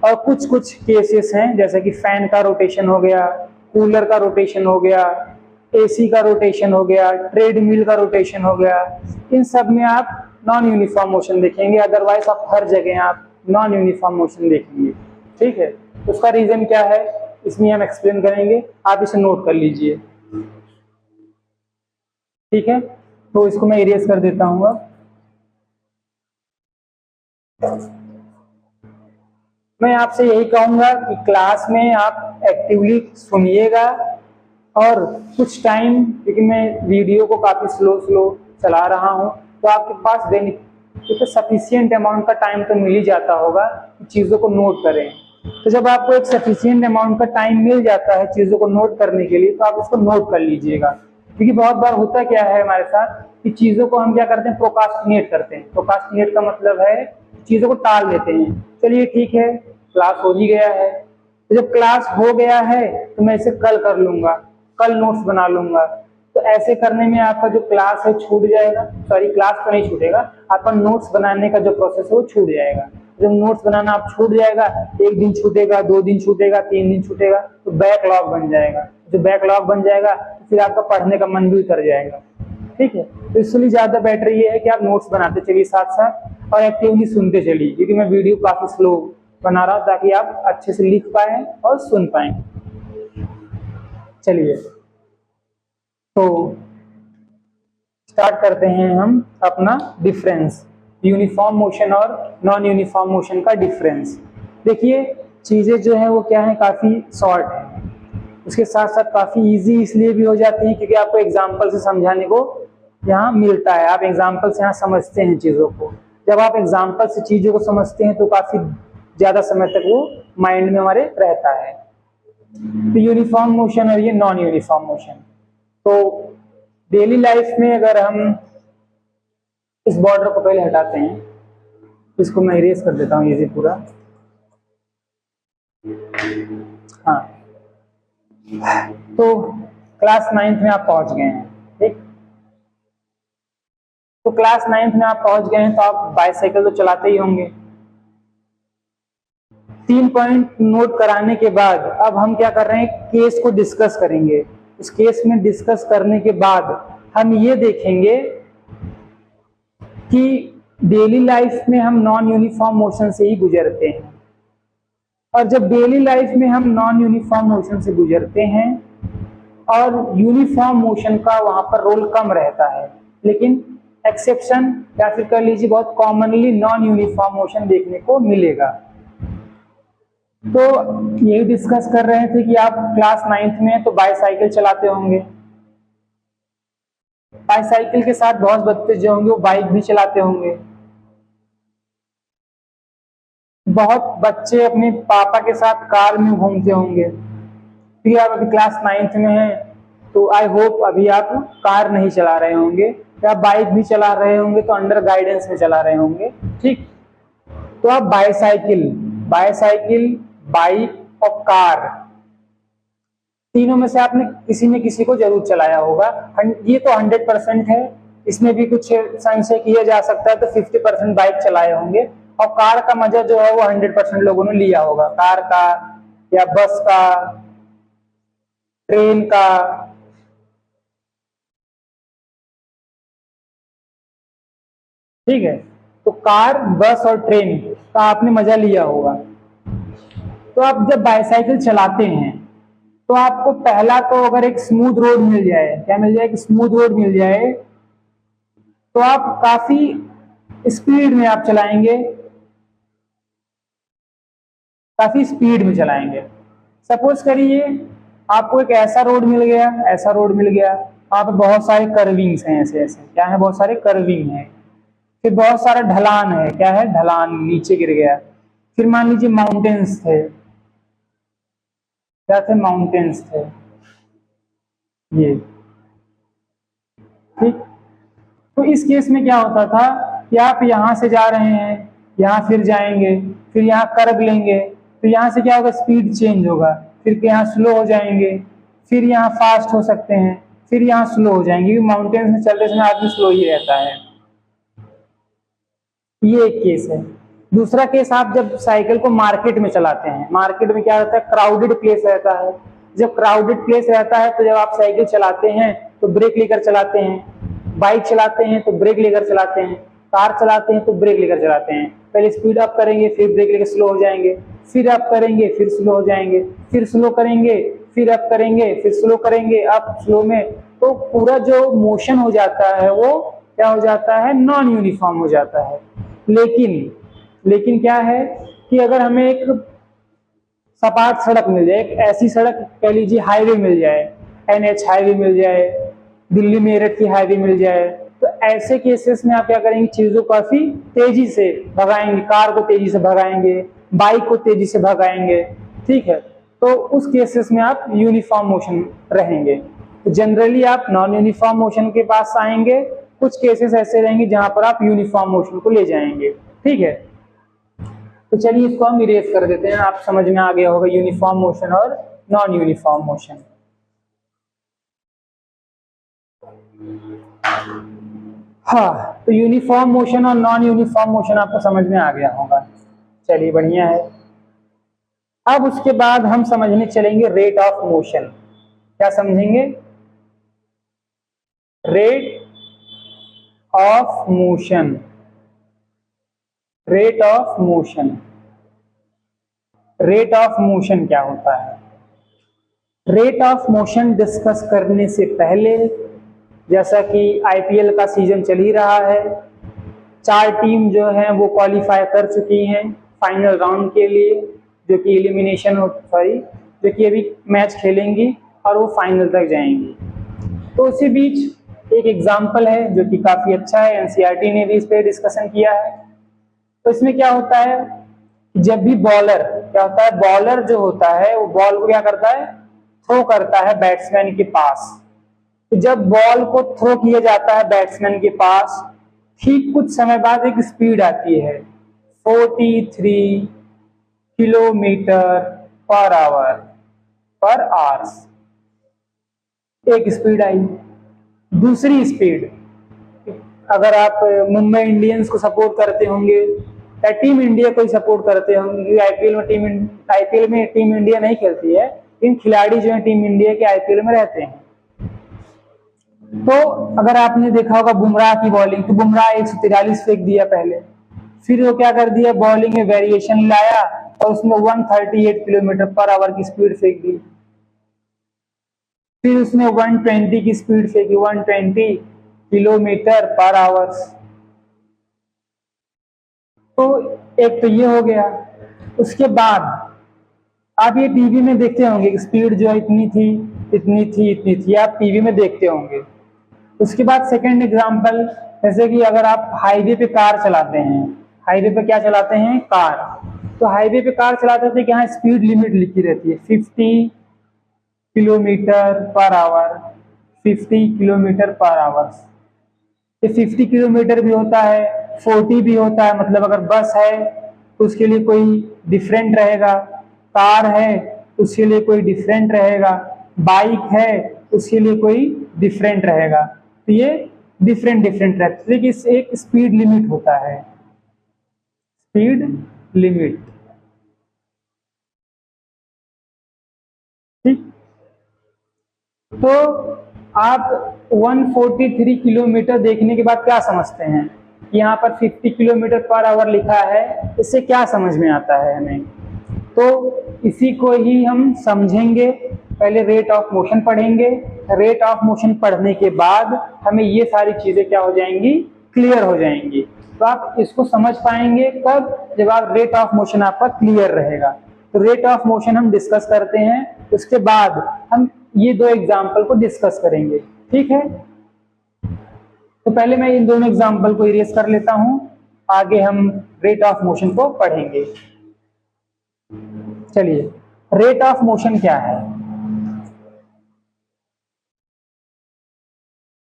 और कुछ कुछ केसेस हैं जैसे कि फैन का रोटेशन हो गया, कूलर का रोटेशन हो गया, एसी का रोटेशन हो गया, ट्रेडमिल का रोटेशन हो गया, इन सब में आप नॉन यूनिफॉर्म मोशन देखेंगे। अदरवाइज आप हर जगह आप नॉन यूनिफॉर्म मोशन देखेंगे। ठीक है, उसका रीजन क्या है इसमें हम एक्सप्लेन करेंगे, आप इसे नोट कर लीजिए। ठीक है, तो इसको मैं इरेज कर देता हूँ अब। मैं आपसे यही कहूंगा कि क्लास में आप एक्टिवली सुनिएगा और कुछ टाइम, क्योंकि मैं वीडियो को काफी स्लो चला रहा हूं, तो आपके पास क्योंकि सफिशियंट अमाउंट का टाइम तो मिल ही जाता होगा कि चीजों को नोट करें। तो जब आपको एक सफिशियंट अमाउंट का टाइम मिल जाता है चीजों को नोट करने के लिए, तो आप उसको नोट कर लीजिएगा। क्योंकि बहुत बार होता क्या है हमारे साथ कि चीजों को हम क्या करते हैं, प्रोक्रास्टिनेट करते हैं। प्रोक्रास्टिनेट का मतलब है चीजों को टाल देते हैं। चलिए ठीक है, क्लास हो ही गया है, तो जब क्लास हो गया है तो मैं इसे कल कर लूंगा, कल नोट्स बना लूंगा। तो ऐसे करने में आपका जो क्लास है छूट जाएगा, सॉरी क्लास तो नहीं छूटेगा, आपका नोट्स बनाने का जो प्रोसेस है वो छूट जाएगा। जब नोट्स बनाना आप छूट जाएगा, एक दिन छूटेगा, 2 दिन छूटेगा, 3 दिन छूटेगा, तो बैकलॉग बन जाएगा। जो बैकलॉग बन जाएगा फिर आपका पढ़ने का मन भी उतर जाएगा। ठीक है, तो इसलिए ज्यादा बेटर ये है कि आप नोट्स बनाते चलिए साथ साथ और एक्टिवली सुनते चलिए, क्योंकि मैं वीडियो काफी स्लो बना रहा हूं ताकि आप अच्छे से लिख पाए और सुन पाए। चलिए तो स्टार्ट करते हैं हम अपना डिफरेंस, यूनिफॉर्म मोशन और नॉन यूनिफॉर्म मोशन का डिफरेंस। देखिए चीजें जो है वो क्या है, काफी शॉर्ट है, उसके साथ साथ काफी इजी इसलिए भी हो जाती है क्योंकि आपको एग्जाम्पल से समझाने को यहाँ मिलता है। आप एग्जाम्पल से यहाँ समझते हैं चीजों को। जब आप एग्जाम्पल से चीजों को समझते हैं तो काफी ज्यादा समय तक वो माइंड में हमारे रहता है। तो यूनिफॉर्म मोशन और ये नॉन यूनिफॉर्म मोशन, तो डेली लाइफ में अगर हम इस बॉर्डर को पहले हटाते हैं, इसको मैं इरेज कर देता हूँ ये पूरा। हाँ, तो क्लास 9th में आप पहुंच गए हैं। ठीक, तो क्लास 9th में आप पहुंच गए हैं तो आप बाइसाइकिल तो चलाते ही होंगे। 3 पॉइंट नोट कराने के बाद अब हम क्या कर रहे हैं, केस को डिस्कस करेंगे। उस केस में डिस्कस करने के बाद हम ये देखेंगे कि डेली लाइफ में हम नॉन यूनिफॉर्म मोशन से ही गुजरते हैं, और जब डेली लाइफ में हम नॉन यूनिफॉर्म मोशन से गुजरते हैं और यूनिफॉर्म मोशन का वहां पर रोल कम रहता है, लेकिन एक्सेप्शन या फिर कह लीजिए बहुत कॉमनली नॉन यूनिफॉर्म मोशन देखने को मिलेगा। तो यही डिस्कस कर रहे थे कि आप क्लास 9th में तो बाईसाइकिल चलाते होंगे, बाईसाइकिल के साथ बहुत बच्चे जो होंगे वो बाइक भी चलाते होंगे। बहुत बच्चे अपने पापा के साथ कार में घूमते होंगे। फिर आप अभी क्लास 9th में हैं तो आई होप अभी आप कार नहीं चला रहे होंगे, या बाइक भी चला रहे होंगे तो अंडर गाइडेंस में चला रहे होंगे। ठीक, तो आप बाईसाइकिल, बाइक और कार, तीनों में से आपने किसी न किसी को जरूर चलाया होगा। ये तो 100% है, इसमें भी कुछ संशय किया जा सकता है तो 50% बाइक चलाए होंगे, और कार का मजा जो है वो 100% लोगों ने लिया होगा, कार का या बस का, ट्रेन का। ठीक है, तो कार, बस और ट्रेन का आपने मजा लिया होगा। तो आप जब बाईसाइकिल चलाते हैं तो आपको पहला तो अगर एक स्मूथ रोड मिल जाए, क्या मिल जाए, कि स्मूथ रोड मिल जाए, तो आप काफी स्पीड में आप चलाएंगे, काफी स्पीड में चलाएंगे। सपोज करिए आपको एक ऐसा रोड मिल गया, वहां पे बहुत सारे कर्विंग्स हैं, ऐसे ऐसे क्या है, बहुत सारे कर्विंग हैं, फिर बहुत सारा ढलान है, क्या है, ढलान, नीचे गिर गया। फिर मान लीजिए माउंटेन्स थे, क्या थे, माउंटेन्स थे ये, ठीक। तो इस केस में क्या होता था कि आप यहाँ से जा रहे हैं, यहाँ फिर जाएंगे, फिर यहाँ कर्व लेंगे, तो यहाँ से क्या होगा, स्पीड चेंज होगा, फिर यहाँ स्लो हो जाएंगे, फिर यहाँ फास्ट हो सकते हैं, फिर यहाँ स्लो हो जाएंगे, क्योंकि माउंटेन्स में चलते समय आदमी स्लो ही रहता है। ये एक केस है। दूसरा केस, आप जब साइकिल को मार्केट में चलाते हैं, मार्केट में क्या रहता है, क्राउडेड प्लेस रहता है। जब क्राउडेड प्लेस रहता है तो जब आप साइकिल चलाते हैं तो ब्रेक लेकर चलाते हैं, बाइक चलाते हैं तो ब्रेक लेकर चलाते हैं, कार चलाते हैं तो ब्रेक लेकर चलाते हैं। पहले स्पीड अप करेंगे, फिर ब्रेक लेकर स्लो हो जाएंगे, फिर अप करेंगे, फिर स्लो हो जाएंगे, फिर स्लो करेंगे, फिर अप करेंगे, फिर स्लो करेंगे, अप स्लो में। तो पूरा जो मोशन हो जाता है वो क्या हो जाता है, नॉन यूनिफॉर्म हो जाता है। लेकिन क्या है कि अगर हमें एक सपाट सड़क मिल जाए, एक ऐसी सड़क कह लीजिए हाईवे मिल जाए, NH हाईवे मिल जाए, दिल्ली मेरठ की हाईवे मिल जाए, तो ऐसे केसेस में आप क्या करेंगे, चीजों को काफी तेजी से भगाएंगे, कार को तेजी से भगाएंगे, बाइक को तेजी से भगाएंगे, ठीक है। तो उस केसेस में आप यूनिफॉर्म मोशन रहेंगे। तो जनरली आप नॉन यूनिफॉर्म मोशन के पास आएंगे, कुछ केसेस ऐसे रहेंगे जहां पर आप यूनिफॉर्म मोशन को ले जाएंगे, ठीक है। तो चलिए इसको हम इरेज कर देते हैं, आप समझ में आ गया होगा यूनिफॉर्म मोशन और नॉन यूनिफॉर्म मोशन। हाँ, तो यूनिफॉर्म मोशन और नॉन यूनिफॉर्म मोशन आपको समझ में आ गया होगा। चलिए बढ़िया है। अब उसके बाद हम समझने चलेंगे रेट ऑफ मोशन। क्या समझेंगे, rate of motion. Rate of motion, rate of motion क्या होता है। रेट ऑफ मोशन डिस्कस करने से पहले, जैसा कि IPL का सीजन चल ही रहा है, 4 टीम जो है वो क्वालिफाई कर चुकी हैं फाइनल राउंड के लिए, जो कि एलिमिनेशन जो कि अभी मैच खेलेंगी और वो फाइनल तक जाएंगी। तो उसी बीच एक एग्जाम्पल है जो कि काफी अच्छा है, NCERT ने भी इस पे डिस्कशन किया है। तो इसमें क्या होता है, जब भी बॉलर क्या होता है, बॉलर जो होता है वो बॉल को क्या करता है, थ्रो करता है बैट्समैन के पास। तो जब बॉल को थ्रो किया जाता है बैट्समैन के पास, ठीक कुछ समय बाद एक स्पीड आती है 43 किलोमीटर पर आवर्स, एक स्पीड आई। दूसरी स्पीड, अगर आप मुंबई इंडियंस को सपोर्ट करते होंगे या टीम इंडिया को सपोर्ट करते होंगे, आईपीएल में टीम इंडिया नहीं खेलती है, इन खिलाड़ी जो है टीम इंडिया के IPL में रहते हैं। तो अगर आपने देखा होगा बुमराह की बॉलिंग, तो बुमराह 143 फेंक दिया पहले, फिर वो क्या कर दिया, बॉलिंग में वेरिएशन लाया और उसमें 138 किलोमीटर पर आवर की स्पीड फेंक दी। फिर उसने 120 की स्पीड फेंकी, 120 किलोमीटर पर आवर। तो एक तो ये हो गया। उसके बाद आप ये टीवी में देखते होंगे, स्पीड जो है इतनी थी, इतनी थी, इतनी थी, आप टीवी में देखते होंगे। उसके बाद सेकंड एग्जांपल, जैसे कि अगर आप हाईवे पे कार चलाते हैं, हाईवे पे क्या चलाते हैं, कार। तो हाईवे पे कार चलाते थे कि यहाँ स्पीड लिमिट लिखी रहती है 50 kilometre per hour, 50 kilometre per hour. ये 50 किलोमीटर भी होता है, 40 भी होता है, मतलब अगर बस है तो उसके लिए कोई डिफरेंट रहेगा, कार है उसके लिए कोई डिफरेंट रहेगा, बाइक है उसके लिए कोई डिफरेंट रहेगा। तो ये डिफरेंट रहता है, लेकिन एक स्पीड लिमिट होता है, स्पीड लिमिट, ठीक। तो आप 143 किलोमीटर देखने के बाद क्या समझते हैं, यहाँ पर 50 किलोमीटर पर आवर लिखा है, इससे क्या समझ में आता है हमें। तो इसी को ही हम समझेंगे। पहले रेट ऑफ मोशन पढ़ेंगे, रेट ऑफ मोशन पढ़ने के बाद हमें ये सारी चीजें क्या हो जाएंगी, क्लियर हो जाएंगी। तो आप इसको समझ पाएंगे कब, जब आप रेट ऑफ मोशन आपका क्लियर रहेगा। तो रेट ऑफ मोशन हम डिस्कस करते हैं, उसके बाद हम ये 2 एग्जाम्पल को डिस्कस करेंगे, ठीक है। तो पहले मैं इन दोनों एग्जाम्पल को इरेज कर लेता हूं, आगे हम रेट ऑफ मोशन को पढ़ेंगे। चलिए, रेट ऑफ मोशन क्या है।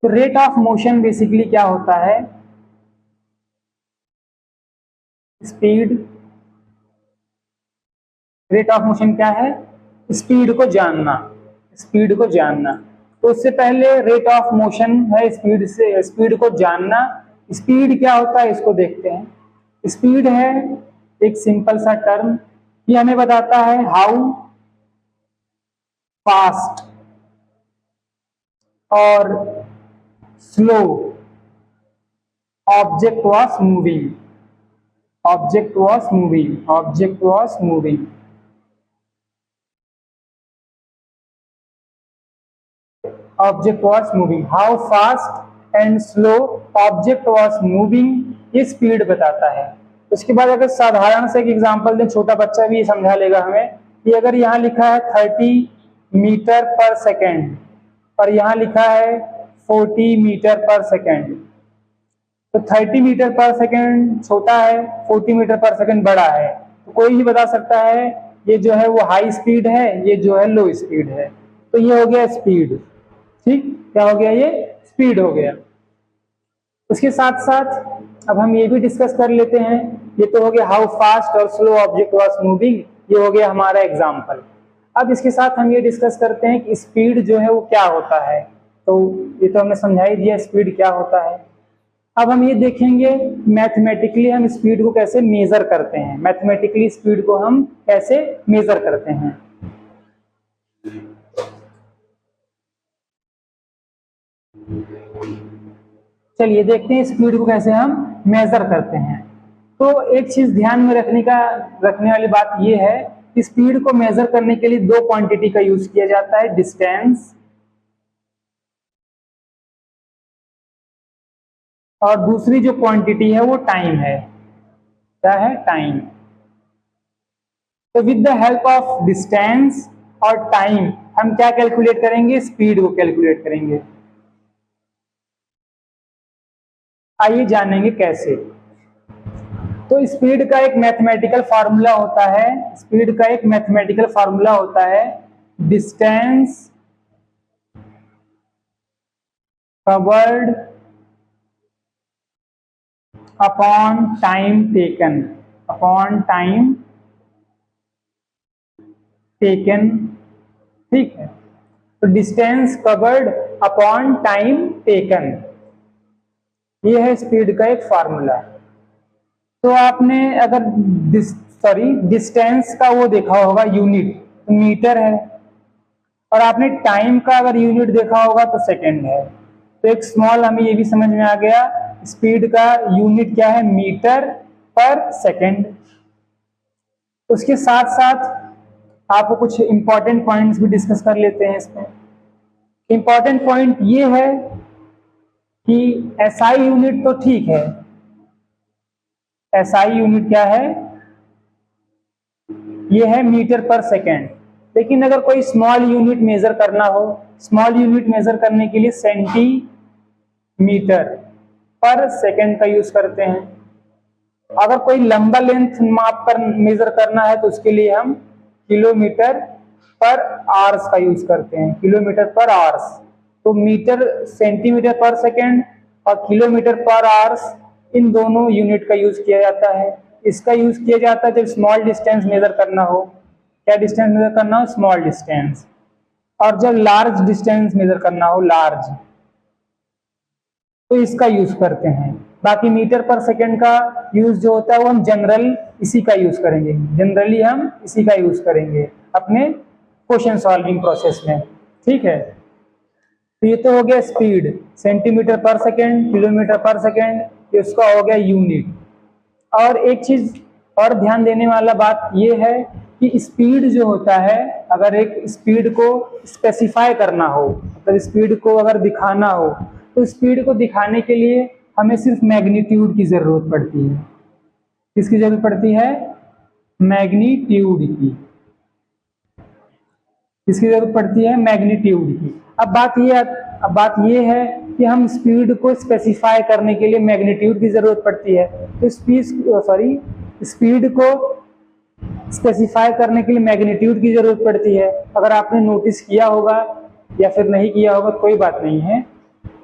तो रेट ऑफ मोशन बेसिकली क्या होता है, स्पीड, रेट ऑफ मोशन क्या है, स्पीड को जानना, स्पीड को जानना। तो उससे पहले रेट ऑफ मोशन है स्पीड से, स्पीड को जानना। स्पीड क्या होता है इसको देखते हैं। स्पीड है एक सिंपल सा टर्म, ये हमें बताता है हाउ फास्ट और slow object was moving, object was moving, object was moving. Object was moving, how fast and slow object was moving, ये स्पीड बताता है। उसके बाद अगर साधारण से एक एग्जांपल दें, छोटा बच्चा भी समझा लेगा हमें, कि अगर यहाँ लिखा है 30 मीटर पर सेकेंड और यहाँ लिखा है 40 मीटर पर सेकेंड, तो 30 मीटर पर सेकेंड छोटा है, 40 मीटर पर सेकेंड बड़ा है, तो कोई भी बता सकता है ये जो है वो हाई स्पीड है, ये जो है लो स्पीड है। तो ये हो गया स्पीड, ठीक, क्या हो गया, ये स्पीड हो गया। उसके साथ साथ अब हम ये भी डिस्कस कर लेते हैं, ये तो हो गया हाउ फास्ट और स्लो ऑब्जेक्ट वाज मूविंग, ये हो गया हमारा एग्जांपल। अब इसके साथ हम ये डिस्कस करते हैं कि स्पीड जो है वो क्या होता है। तो ये तो हमने समझा ही दिया स्पीड क्या होता है। अब हम ये देखेंगे मैथमेटिकली हम स्पीड को कैसे मेजर करते हैं, मैथमेटिकली स्पीड को हम कैसे मेजर करते हैं। चलिए देखते हैं स्पीड को कैसे हम मेजर करते हैं। तो एक चीज ध्यान में रखने वाली बात यह है कि स्पीड को मेजर करने के लिए दो क्वांटिटी का यूज किया जाता है, डिस्टेंस और दूसरी जो क्वांटिटी है वो टाइम है। क्या है, टाइम। तो with the help of distance और टाइम हम क्या कैलकुलेट करेंगे, स्पीड को कैलकुलेट करेंगे। आइए जानेंगे कैसे। तो स्पीड का एक मैथमेटिकल फार्मूला होता है, स्पीड का एक मैथमेटिकल फार्मूला होता है distance covered upon time taken, upon time taken, ठीक है। तो distance covered upon time taken, ये है स्पीड का एक फार्मूला। तो आपने अगर डिस्टेंस का वो देखा होगा यूनिट, तो मीटर है, और आपने टाइम का अगर यूनिट देखा होगा तो सेकंड है। तो एक स्मॉल हमें ये भी समझ में आ गया, स्पीड का यूनिट क्या है, मीटर पर सेकंड। उसके साथ साथ आपको कुछ इंपॉर्टेंट पॉइंट्स भी डिस्कस कर लेते हैं इसमें। इंपॉर्टेंट पॉइंट ये है कि एसआई यूनिट तो ठीक है, एसआई यूनिट क्या है, ये है मीटर पर सेकेंड। लेकिन अगर कोई स्मॉल यूनिट मेजर करना हो, स्मॉल यूनिट मेजर करने के लिए सेंटीमीटर पर सेकेंड का यूज करते हैं। अगर कोई लंबा लेंथ माप कर मेजर करना है तो उसके लिए हम किलोमीटर पर आवर्स का यूज करते हैं, किलोमीटर पर आवर्स। तो मीटर सेंटीमीटर पर सेकेंड और किलोमीटर पर आवर्स, इन दोनों यूनिट का यूज किया जाता है। इसका यूज किया जाता है जब स्मॉल डिस्टेंस मेजर करना हो। क्या डिस्टेंस मेजर करना हो, स्मॉल डिस्टेंस। और जब लार्ज डिस्टेंस मेजर करना हो, लार्ज, तो इसका यूज करते हैं। बाकी मीटर पर सेकेंड का यूज जो होता है वो हम जनरल इसी का यूज करेंगे, जनरली हम इसी का यूज करेंगे अपने क्वेश्चन सॉल्विंग प्रोसेस में, ठीक है। तो ये तो हो गया स्पीड, सेंटीमीटर पर सेकेंड, किलोमीटर पर सेकेंड, ये उसका हो गया यूनिट। और एक चीज और ध्यान देने वाला बात ये है कि स्पीड जो होता है, अगर एक स्पीड को स्पेसिफाई करना हो, मतलब स्पीड को अगर दिखाना हो, तो स्पीड को दिखाने के लिए हमें सिर्फ मैग्नीट्यूड की जरूरत पड़ती है। किसकी जरूरत पड़ती है, मैग्नीट्यूड की। किसकी जरूरत पड़ती है, मैग्नीट्यूड की। अब बात ये है कि हम स्पीड को स्पेसिफाई करने के लिए मैग्नीट्यूड की जरूरत पड़ती है। तो स्पीड को स्पेसिफाई करने के लिए मैग्नीट्यूड की जरूरत पड़ती है। अगर आपने नोटिस किया होगा या फिर नहीं किया होगा कोई बात नहीं है,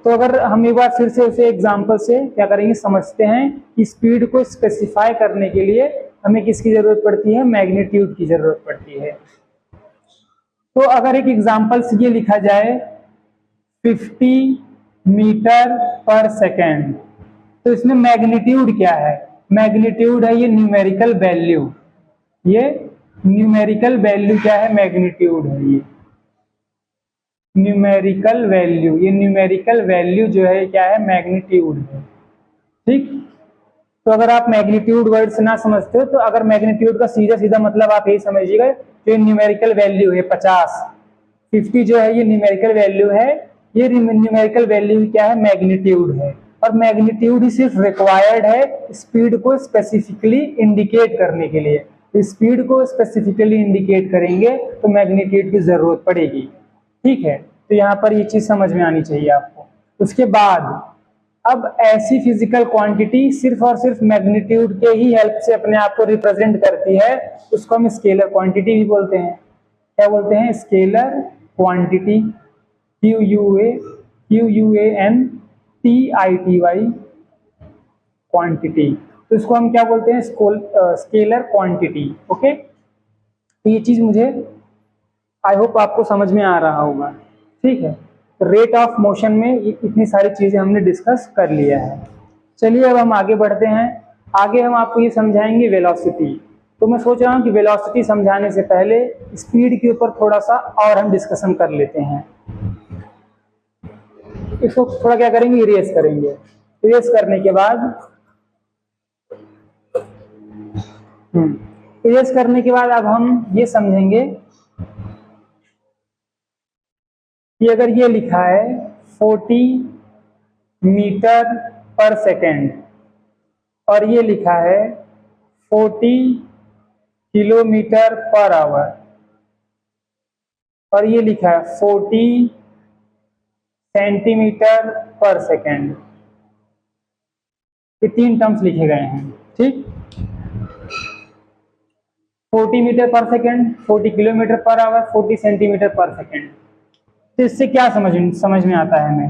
तो अगर हम एक बार फिर से उसे एग्जांपल से क्या करेंगे, समझते हैं कि स्पीड को स्पेसिफाई करने के लिए हमें किसकी जरूरत पड़ती है, मैग्नीट्यूड की जरूरत पड़ती है। तो अगर एक एग्जांपल से ये लिखा जाए 50 मीटर पर सेकेंड, तो इसमें मैग्नीट्यूड क्या है, मैग्नीट्यूड है ये न्यूमेरिकल वैल्यू, ये न्यूमेरिकल वैल्यू क्या है, मैग्नीट्यूड है ये न्यूमेरिकल वैल्यू, ये न्यूमेरिकल वैल्यू जो है क्या है, मैग्नीट्यूड है। ठीक, तो अगर आप मैग्नीट्यूड वर्ड से ना समझते हो तो अगर मैग्नीट्यूड का सीधा सीधा मतलब आप यही समझिएगा, जो न्यूमेरिकल वैल्यू है 50 जो है ये न्यूमेरिकल वैल्यू है, ये न्यूमेरिकल वैल्यू क्या है, मैग्नीट्यूड है। और मैग्नीट्यूड ही सिर्फ रिक्वायर्ड है स्पीड को स्पेसिफिकली इंडिकेट करने के लिए। स्पीड को स्पेसिफिकली इंडिकेट करेंगे तो मैग्नीट्यूड की जरूरत पड़ेगी। ठीक है, तो यहाँ पर ये चीज समझ में आनी चाहिए आपको। उसके बाद अब ऐसी फिजिकल क्वांटिटी सिर्फ और सिर्फ मैग्नीट्यूड के ही हेल्प से अपने आप को रिप्रेजेंट करती है, उसको हम स्केलर क्वांटिटी भी बोलते हैं। क्या बोलते हैं, स्केलर क्वांटिटी, QUANTITY क्वांटिटी, तो इसको हम क्या बोलते हैं, स्केलर क्वांटिटी। ओके, तो ये चीज मुझे आई होप आपको समझ में आ रहा होगा। ठीक है, रेट ऑफ मोशन में इतनी सारी चीजें हमने डिस्कस कर लिया है। चलिए अब हम आगे बढ़ते हैं। आगे हम आपको ये समझाएंगे वेलोसिटी। तो मैं सोच रहा हूँ कि वेलोसिटी समझाने से पहले स्पीड के ऊपर थोड़ा सा और हम डिस्कशन कर लेते हैं। इसको थोड़ा क्या करेंगे, इरेज करेंगे। इरेज करने के बाद अब हम ये समझेंगे कि अगर ये लिखा है 40 मीटर पर सेकेंड और ये लिखा है 40 किलोमीटर पर आवर और ये लिखा है 40 सेंटीमीटर पर सेकेंड, ये तीन टर्म्स लिखे गए हैं। ठीक, 40 मीटर पर second, 40 kilometre per hour, 40 centimetre पर सेकेंड। तो इससे क्या समझ में आता है हमें,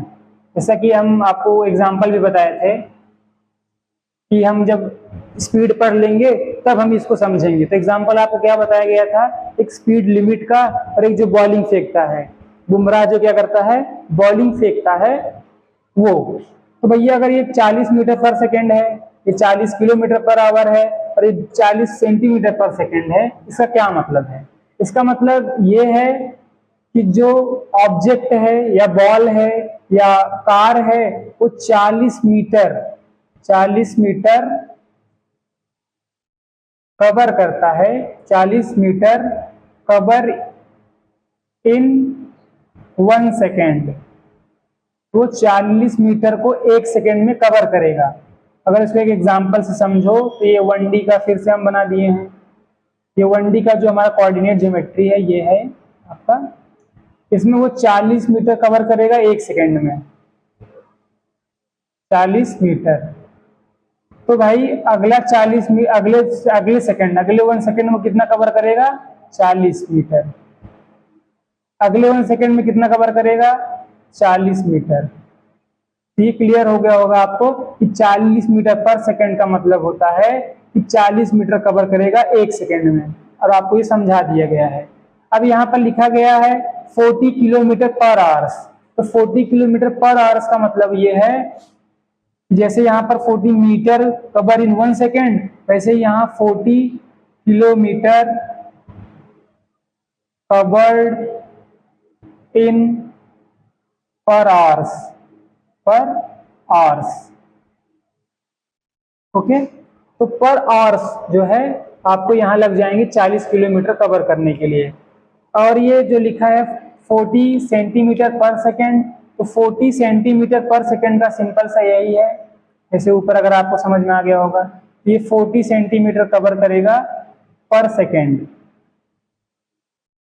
जैसा कि हम आपको एग्जाम्पल भी बताए थे कि हम जब स्पीड पढ़ लेंगे तब हम इसको समझेंगे। तो एग्जाम्पल आपको क्या बताया गया था, एक स्पीड लिमिट का और एक जो बॉलिंग फेंकता है, बुमराह जो क्या करता है, बॉलिंग फेंकता है वो। तो भैया अगर ये 40 मीटर पर सेकेंड है, ये 40 किलोमीटर पर आवर है और ये 40 सेंटीमीटर पर सेकेंड है, इसका क्या मतलब है, इसका मतलब ये है कि जो ऑब्जेक्ट है या बॉल है या कार है वो 40 मीटर कवर करता है, 40 मीटर कवर इन 1 सेकेंड। वो 40 मीटर को 1 सेकेंड में कवर करेगा। अगर इसको एक एग्जांपल से समझो तो ये 1D का फिर से हम बना दिए हैं। ये 1D का जो हमारा कोऑर्डिनेट ज्योमेट्री है ये है आपका, इसमें वो 40 मीटर कवर करेगा 1 सेकेंड में, 40 मीटर। तो भाई अगला 40 अगले सेकंड, अगले 1 सेकेंड में कितना कवर करेगा, 40 मीटर। अगले 1 सेकेंड में कितना कवर करेगा, 40 मीटर। ये क्लियर हो गया होगा आपको कि 40 मीटर पर सेकंड का मतलब होता है कि 40 मीटर कवर करेगा 1 सेकेंड में, और आपको ये समझा दिया गया है। अब यहाँ पर लिखा गया है 40 किलोमीटर पर आवर्स। तो 40 किलोमीटर पर आवर्स का मतलब ये है, जैसे यहाँ पर 40 मीटर कवर इन 1 सेकेंड, वैसे यहाँ 40 किलोमीटर कवर्ड इन पर आवर्स। ओके, तो पर आवर्स जो है आपको यहाँ लग जाएंगे 40 किलोमीटर कवर करने के लिए। और ये जो लिखा है 40 सेंटीमीटर पर सेकेंड, तो 40 सेंटीमीटर पर सेकेंड का सिंपल सा यही है, जैसे ऊपर अगर आपको समझ में आ गया होगा, ये 40 सेंटीमीटर कवर करेगा पर सेकेंड।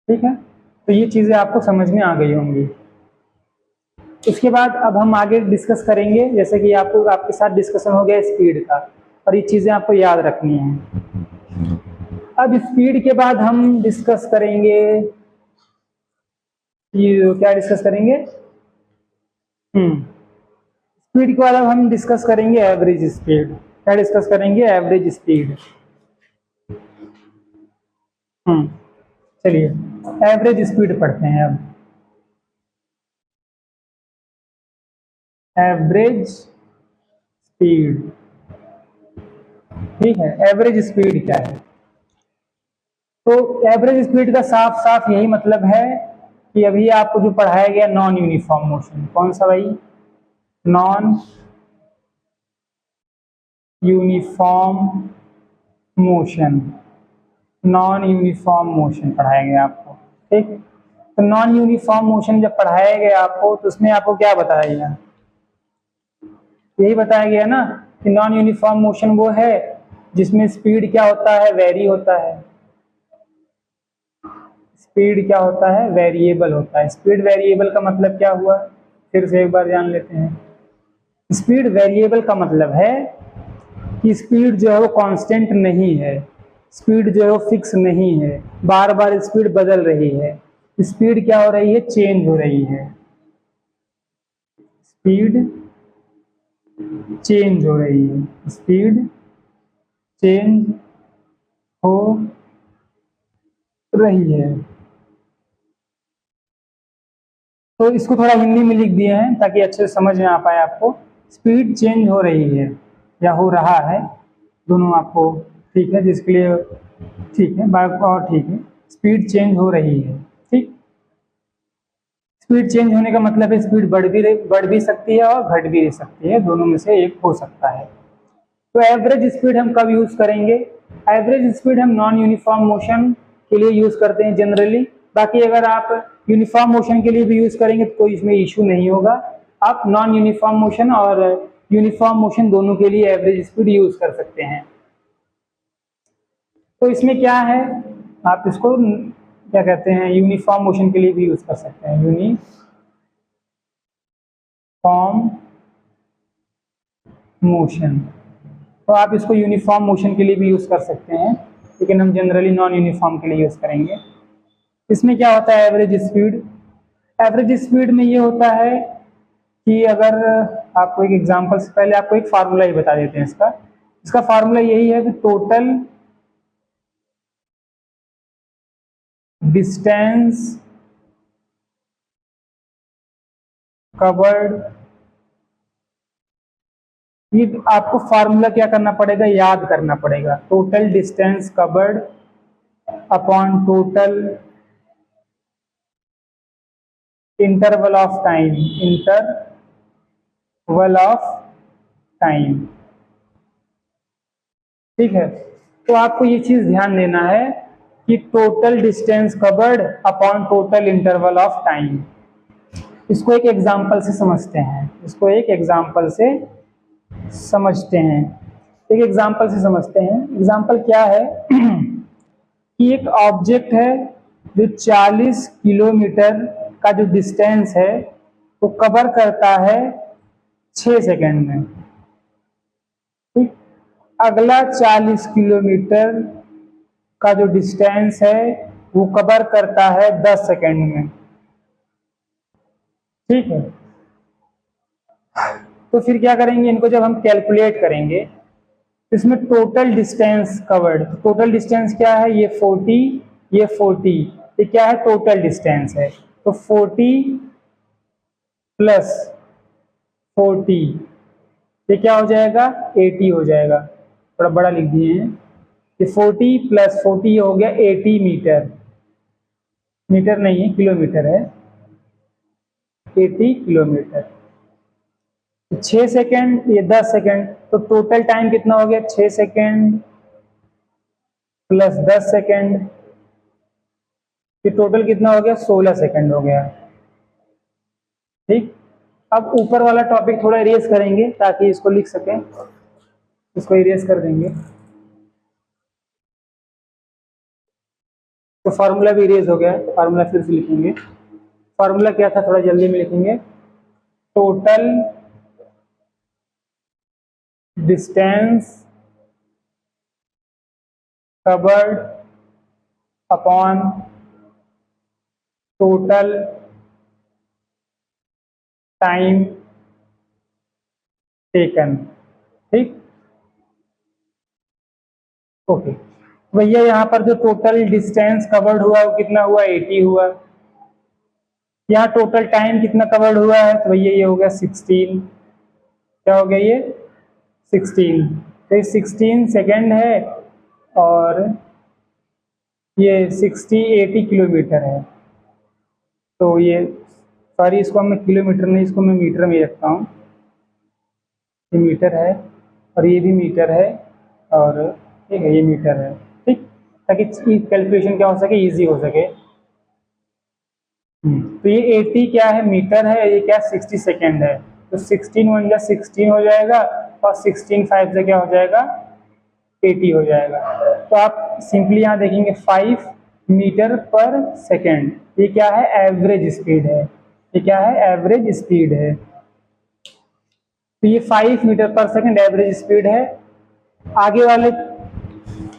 ठीक है, तो ये चीजें आपको समझ में आ गई होंगी। उसके बाद अब हम आगे डिस्कस करेंगे, जैसे कि आपके साथ डिस्कशन हो गया स्पीड का, और ये चीजें आपको याद रखनी है। अब स्पीड के बाद हम डिस्कस करेंगे, ये क्या डिस्कस करेंगे, स्पीड के बाद अब हम डिस्कस करेंगे एवरेज स्पीड। क्या डिस्कस करेंगे? Average speed. चलिए एवरेज स्पीड पढ़ते हैं अब। एवरेज स्पीड, ठीक है। एवरेज स्पीड क्या है? तो एवरेज स्पीड का साफ साफ यही मतलब है कि अभी आपको जो पढ़ाया गया नॉन यूनिफॉर्म मोशन, कौन सा भाई? Non uniform motion. Non uniform motion पढ़ाया गया आपको, ठीक। तो नॉन यूनिफॉर्म मोशन जब पढ़ाया गया आपको तो उसमें आपको क्या बताया गया? यही बताया गया ना कि नॉन यूनिफॉर्म मोशन वो है जिसमें स्पीड क्या होता है? वेरी होता है। स्पीड क्या होता है? वेरिएबल होता है। स्पीड वेरिएबल का मतलब क्या हुआ? फिर से एक बार जान लेते हैं। स्पीड वेरिएबल का मतलब है कि स्पीड जो है वो कांस्टेंट नहीं है, स्पीड जो है वो फिक्स नहीं है, बार बार स्पीड बदल रही है। स्पीड क्या हो रही है? चेंज हो रही है। स्पीड चेंज हो रही है। स्पीड चेंज हो रही है। तो इसको थोड़ा हिंदी में लिख दिए हैं ताकि अच्छे से समझ में आ पाए आपको। स्पीड चेंज हो रही है या हो रहा है, दोनों आपको ठीक है, जिसके लिए ठीक है, बात और ठीक है। स्पीड चेंज हो रही है, ठीक। स्पीड चेंज होने का मतलब है स्पीड बढ़ भी सकती है और घट भी सकती है, दोनों में से एक हो सकता है। तो एवरेज स्पीड हम कब यूज करेंगे? एवरेज स्पीड हम नॉन यूनिफॉर्म मोशन के लिए यूज करते हैं जनरली। बाकी अगर आप यूनिफॉर्म मोशन के लिए भी यूज करेंगे तो कोई इसमें इशू नहीं होगा। आप नॉन यूनिफॉर्म मोशन और यूनिफॉर्म मोशन दोनों के लिए एवरेज स्पीड यूज कर सकते हैं। तो इसमें क्या है, आप इसको क्या कहते हैं, यूनिफॉर्म मोशन के लिए भी यूज कर सकते हैं। यूनिफॉर्म मोशन, तो आप इसको यूनिफॉर्म मोशन के लिए भी यूज कर सकते हैं, लेकिन हम जनरली नॉन यूनिफॉर्म के लिए यूज करेंगे। इसमें क्या होता है एवरेज स्पीड? एवरेज स्पीड में ये होता है कि अगर आपको एक एग्जांपल से पहले आपको एक फार्मूला ही बता देते हैं इसका। इसका फार्मूला यही है कि टोटल डिस्टेंस कवर्ड। ये आपको फार्मूला क्या करना पड़ेगा? याद करना पड़ेगा। Total distance covered upon total interval of time, interval of time, ठीक है। तो आपको ये चीज ध्यान देना है कि total distance covered upon total interval of time. इसको एक एग्जांपल से समझते हैं, इसको एक एग्जांपल से समझते हैं। एक एग्जांपल से समझते हैं। एग्जांपल क्या है कि एक ऑब्जेक्ट है जो 40 किलोमीटर का जो डिस्टेंस है वो कवर करता है 6 सेकंड में, ठीक। अगला 40 किलोमीटर का जो डिस्टेंस है वो कवर करता है 10 सेकंड में, ठीक है। तो फिर क्या करेंगे, इनको जब हम कैलकुलेट करेंगे इसमें total distance covered, total distance क्या है? ये 40, ये 40, ये क्या है? टोटल डिस्टेंस है। तो 40 प्लस 40 ये क्या हो जाएगा? 80 हो जाएगा। थोड़ा बड़ा लिख दिए हैं। ये 40 प्लस 40 हो गया 80 मीटर। मीटर नहीं है, किलोमीटर है। 80 किलोमीटर। 6 सेकेंड, ये 10 सेकेंड, तो टोटल टाइम कितना हो गया? 6 सेकेंड प्लस 10 सेकेंड, ये टोटल कितना हो गया? 16 सेकेंड हो गया, ठीक। अब ऊपर वाला टॉपिक थोड़ा इरेज करेंगे ताकि इसको लिख सकें। इसको इरेज कर देंगे तो फार्मूला भी इरेज हो गया। फार्मूला फिर से लिखेंगे। फार्मूला क्या था? थोड़ा जल्दी में लिखेंगे। Total distance covered upon total time taken. ठीक, ओके भैया यहाँ पर जो टोटल डिस्टेंस कवर्ड हुआ वो कितना हुआ, 80 हुआ। यहाँ टोटल टाइम कितना कवर्ड हुआ है, तो भैया ये हो गया 16। क्या हो गया ये 16। तो ये 16 सेकेंड है और ये 80 किलोमीटर है। तो ये सॉरी, इसको मैं किलोमीटर नहीं, इसको मैं मीटर में रखता हूँ। ये मीटर है और ये भी मीटर है और ठीक है ये मीटर है। ठीक, ताकि कैलकुलेशन क्या हो सके, इजी हो सके। तो ये 80 क्या है, मीटर है, ये क्या 60 सेकेंड है। तो 16 1 16 हो जाएगा और 16 5 से क्या हो जाएगा, 80 हो जाएगा। तो आप सिंपली यहाँ देखेंगे 5 मीटर पर सेकेंड, ये क्या है, एवरेज स्पीड है। ये क्या है, एवरेज स्पीड है। तो ये 5 मीटर पर सेकेंड एवरेज स्पीड है। आगे वाले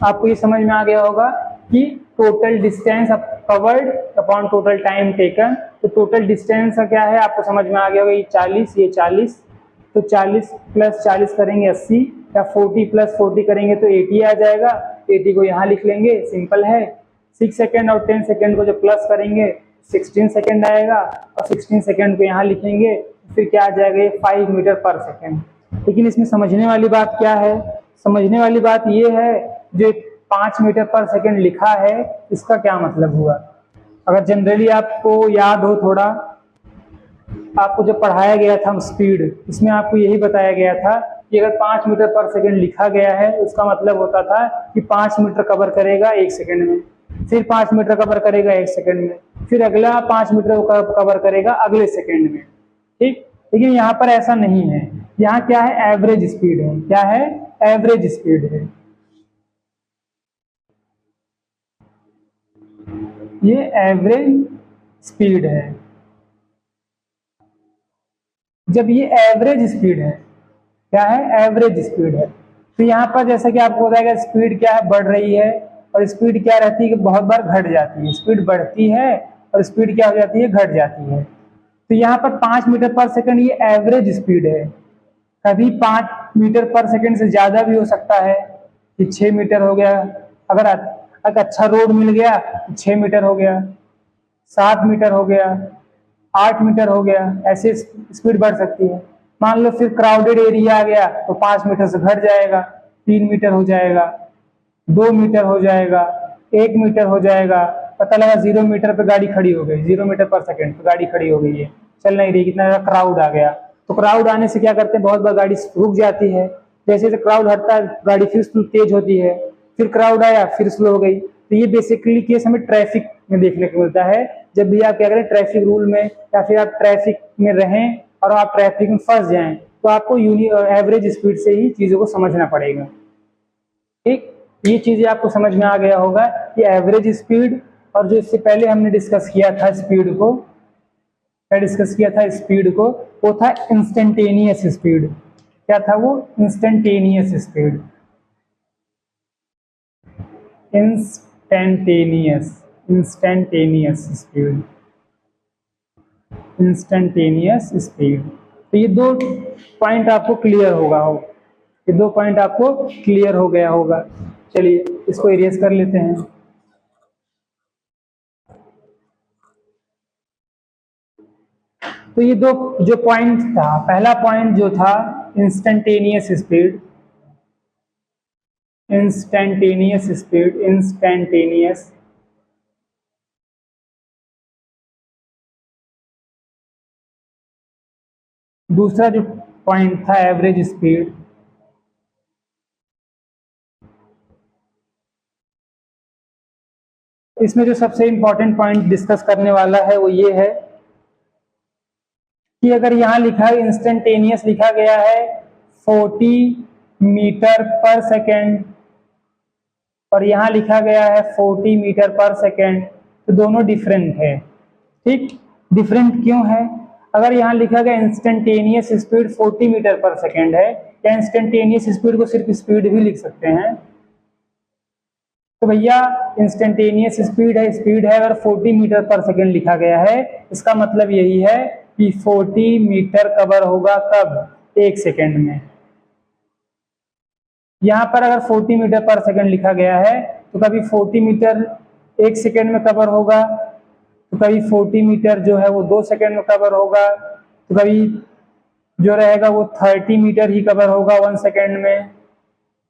आपको ये समझ में आ गया होगा कि total distance covered upon total time taken. तो टोटल डिस्टेंस का क्या है आपको समझ में आ गया होगा, ये 40, ये 40। तो 40 प्लस 40 करेंगे 80, या 40 प्लस 40 करेंगे तो 80 आ जाएगा। 80 को यहाँ लिख लेंगे, सिंपल है। 6 सेकेंड और 10 सेकेंड को जो प्लस करेंगे 16 सेकेंड आएगा और 16 सेकेंड को यहाँ लिखेंगे, फिर क्या आ जाएगा, ये 5 मीटर पर सेकेंड। लेकिन इसमें समझने वाली बात क्या है, समझने वाली बात ये है जो 5 मीटर पर सेकेंड लिखा है इसका क्या मतलब हुआ। अगर जनरली आपको याद हो थोड़ा, आपको जो पढ़ाया गया था स्पीड, इसमें आपको यही बताया गया था कि अगर 5 मीटर पर सेकेंड लिखा गया है उसका मतलब होता था कि 5 मीटर कवर करेगा 1 सेकेंड में, फिर 5 मीटर कवर करेगा 1 सेकेंड में, फिर अगला 5 मीटर कवर करेगा अगले सेकेंड में। ठीक, लेकिन यहाँ पर ऐसा नहीं है। यहाँ क्या है, एवरेज स्पीड है। क्या है, एवरेज स्पीड है। ये एवरेज स्पीड है। जब ये एवरेज स्पीड है, क्या है, एवरेज स्पीड है, तो यहाँ पर जैसा कि आपको बताया स्पीड क्या है, बढ़ रही है। और स्पीड क्या रहती है कि बहुत बार घट जाती है। स्पीड बढ़ती है और स्पीड क्या हो जाती है, घट जाती है। तो यहाँ पर 5 मीटर पर सेकंड ये एवरेज स्पीड है। कभी 5 मीटर पर सेकंड से ज्यादा भी हो सकता है कि 6 मीटर हो गया। अगर अच्छा रोड मिल गया तो 6 मीटर हो गया, 7 मीटर हो गया, 8 मीटर हो गया, ऐसे स्पीड बढ़ सकती है। मान लो फिर क्राउडेड एरिया आ गया तो 5 मीटर से घट जाएगा, 3 मीटर हो जाएगा, 2 मीटर हो जाएगा, 1 मीटर हो जाएगा। पता लगा 0 मीटर पे गाड़ी खड़ी हो गई, 0 मीटर पर सेकंड पे गाड़ी खड़ी हो गई है, चल नहीं रही, कितना ज्यादा क्राउड आ गया। तो क्राउड आने से क्या करते हैं, बहुत बार गाड़ी रुक जाती है। जैसे जैसे क्राउड हटता है गाड़ी फिर तेज होती है, फिर क्राउड आया फिर स्लो हो गई। तो ये बेसिकली केस हमें ट्रैफिक में देखने को मिलता है। जब भी आप क्या करें, ट्रैफिक रूल में या फिर आप ट्रैफिक में रहें और आप ट्रैफिक में फंस जाएं तो आपको एवरेज स्पीड से ही चीजों को समझना पड़ेगा। ठीक, ये चीजें आपको समझ में आ गया होगा कि एवरेज स्पीड और जो इससे पहले हमने डिस्कस किया था स्पीड को, क्या डिस्कस किया था स्पीड को, वो था इंस्टेंटेनियस स्पीड। क्या था वो, instantaneous speed. Instantaneous speed, instantaneous speed. तो ये 2 पॉइंट आपको क्लियर होगा ये 2 पॉइंट आपको क्लियर हो गया होगा। चलिए इसको इरेज कर लेते हैं। तो ये 2 जो पॉइंट था, पहला पॉइंट जो था instantaneous speed, instantaneous speed, instantaneous. दूसरा जो पॉइंट था एवरेज स्पीड। इसमें जो सबसे इंपॉर्टेंट पॉइंट डिस्कस करने वाला है वो ये है कि अगर यहां लिखा है इंस्टेंटेनियस, लिखा गया है 40 मीटर पर सेकेंड और यहां लिखा गया है 40 मीटर पर सेकेंड, तो दोनों डिफरेंट है। ठीक, डिफरेंट क्यों है, अगर यहां लिखा गया इंस्टेंटेनियस स्पीड 40 मीटर पर सेकेंड है, या इंस्टेंटेनियस स्पीड को सिर्फ स्पीड भी लिख सकते हैं, तो भैया इंस्टेंटेनियस स्पीड है अगर 40 मीटर पर सेकेंड लिखा गया है, इसका मतलब यही है कि 40 मीटर कवर होगा कब, 1 सेकेंड में। यहाँ पर अगर 40 मीटर पर सेकेंड लिखा गया है तो कभी 40 मीटर 1 सेकेंड में कवर होगा, तो कभी 40 मीटर जो है वो 2 सेकेंड में कवर होगा, तो कभी जो रहेगा वो 30 मीटर ही कवर होगा 1 सेकेंड में,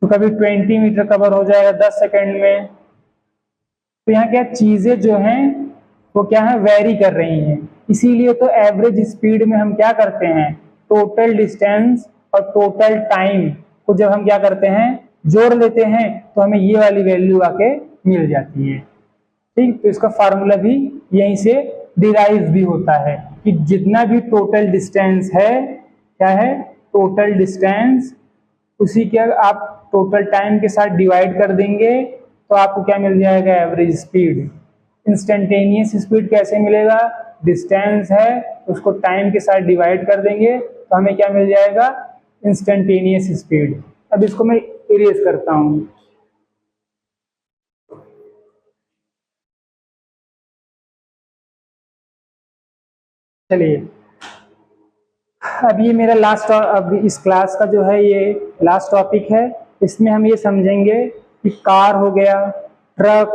तो कभी 20 मीटर कवर हो जाएगा 10 सेकेंड में। तो यहाँ क्या चीजें जो हैं वो क्या है, वेरी कर रही हैं। इसीलिए तो एवरेज स्पीड में हम क्या करते हैं, टोटल डिस्टेंस और टोटल टाइम को जब हम क्या करते हैं, जोड़ लेते हैं, तो हमें ये वाली वैल्यू आके मिल जाती है। ठीक, तो इसका फार्मूला भी यहीं से डिराइव भी होता है कि जितना भी टोटल डिस्टेंस है, क्या है, टोटल डिस्टेंस, उसी के आप टोटल टाइम के साथ डिवाइड कर देंगे तो आपको क्या मिल जाएगा, एवरेज स्पीड। इंस्टेंटेनियस स्पीड कैसे मिलेगा, डिस्टेंस है उसको टाइम के साथ डिवाइड कर देंगे तो हमें क्या मिल जाएगा, इंस्टेंटेनियस स्पीड। अब इसको मैं इरेज करता हूं। चलिए, अब ये मेरा लास्ट, अब इस क्लास का जो है ये लास्ट टॉपिक है। इसमें हम ये समझेंगे कि कार हो गया, ट्रक,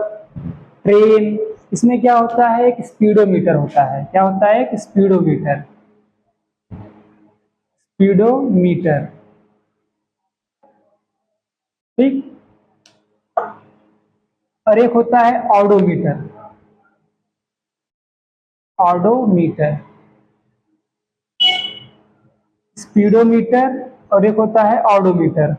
ट्रेन, इसमें क्या होता है, एक स्पीडोमीटर होता है। क्या होता है, एक स्पीडोमीटर। स्पीडोमीटर, ठीक। और एक होता है ऑडोमीटर। ऑडोमीटर, स्पीडोमीटर और एक होता है ऑडोमीटर।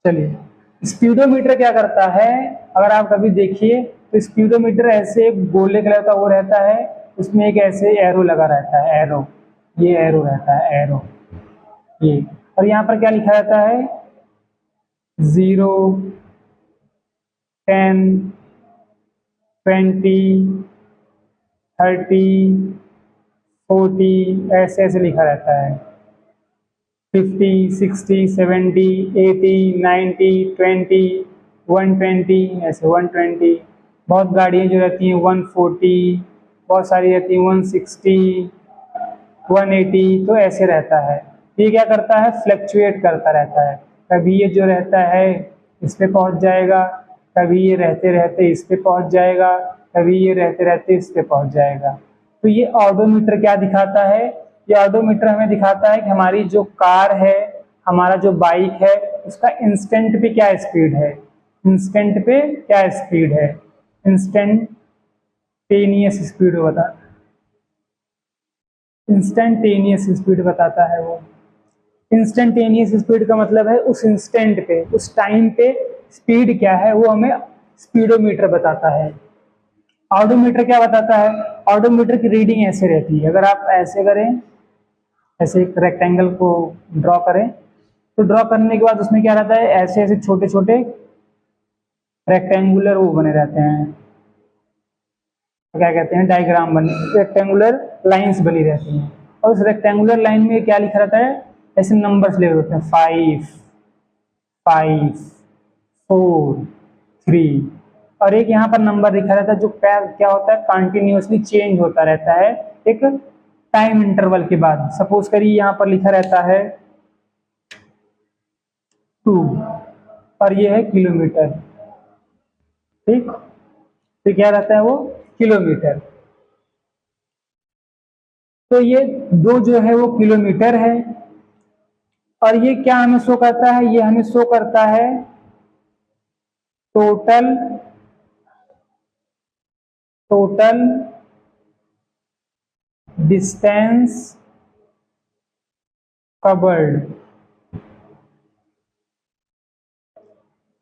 चलिए, स्पीडोमीटर क्या करता है, अगर आप कभी देखिए तो स्पीडोमीटर ऐसे एक गोले कलर का वो रहता है, उसमें एक ऐसे एरो लगा रहता है, एरो, ये एरो रहता है, एरो ये। और यहाँ पर क्या लिखा रहता है, 0, 10, 20, 30, 40 ऐसे ऐसे लिखा रहता है। 50, 60, 70, 80, 90, 20, 120 ऐसे 120। बहुत गाड़ियाँ जो रहती हैं 140, बहुत सारी रहती हैं 160, 180, तो ऐसे रहता है। ये क्या करता है, फ्लक्चुएट करता रहता है। कभी ये जो रहता है इस पे पहुंच जाएगा, कभी ये रहते रहते इस पे पहुंच जाएगा, कभी ये रहते रहते इस पे पहुंच जाएगा। तो ये ऑडोमीटर क्या दिखाता है, ये ऑडोमीटर हमें दिखाता है कि हमारी जो कार है, हमारा जो बाइक है, उसका इंस्टेंट पे क्या स्पीड है, इंस्टेंट पे क्या स्पीड है, इंस्टेंटेनियस स्पीड बताता है, इंस्टेंटेनियस स्पीड बताता है वो। इंस्टेंटेनियस स्पीड का मतलब है उस इंस्टेंट पे, उस टाइम पे स्पीड क्या है वो हमें स्पीडोमीटर बताता है। ऑडोमीटर क्या बताता है, ऑडोमीटर की रीडिंग ऐसे रहती है। अगर आप ऐसे करें, ऐसे एक रेक्टेंगल को ड्रॉ करें, तो ड्रॉ करने के बाद उसमें क्या रहता है, ऐसे ऐसे छोटे छोटे रेक्टेंगुलर वो बने रहते हैं, क्या कहते हैं, डायग्राम बने, रेक्टेंगुलर लाइंस बनी रहती हैं। और उस रेक्टेंगुलर लाइन में क्या लिखा रहता है, ऐसे नंबर्स लिखे होते हैं, 5, 5, 4, 3, और एक यहाँ पर नंबर लिखा रहता है जो क्या होता है, कंटिन्यूअसली चेंज होता रहता है एक टाइम इंटरवल के बाद। सपोज करिए यहाँ पर लिखा रहता है 2 और ये है किलोमीटर, ठीक। तो क्या रहता है वो, किलोमीटर। तो ये 2 जो है वो किलोमीटर है। और ये क्या हमें शो करता है, ये हमें शो करता है total distance covered.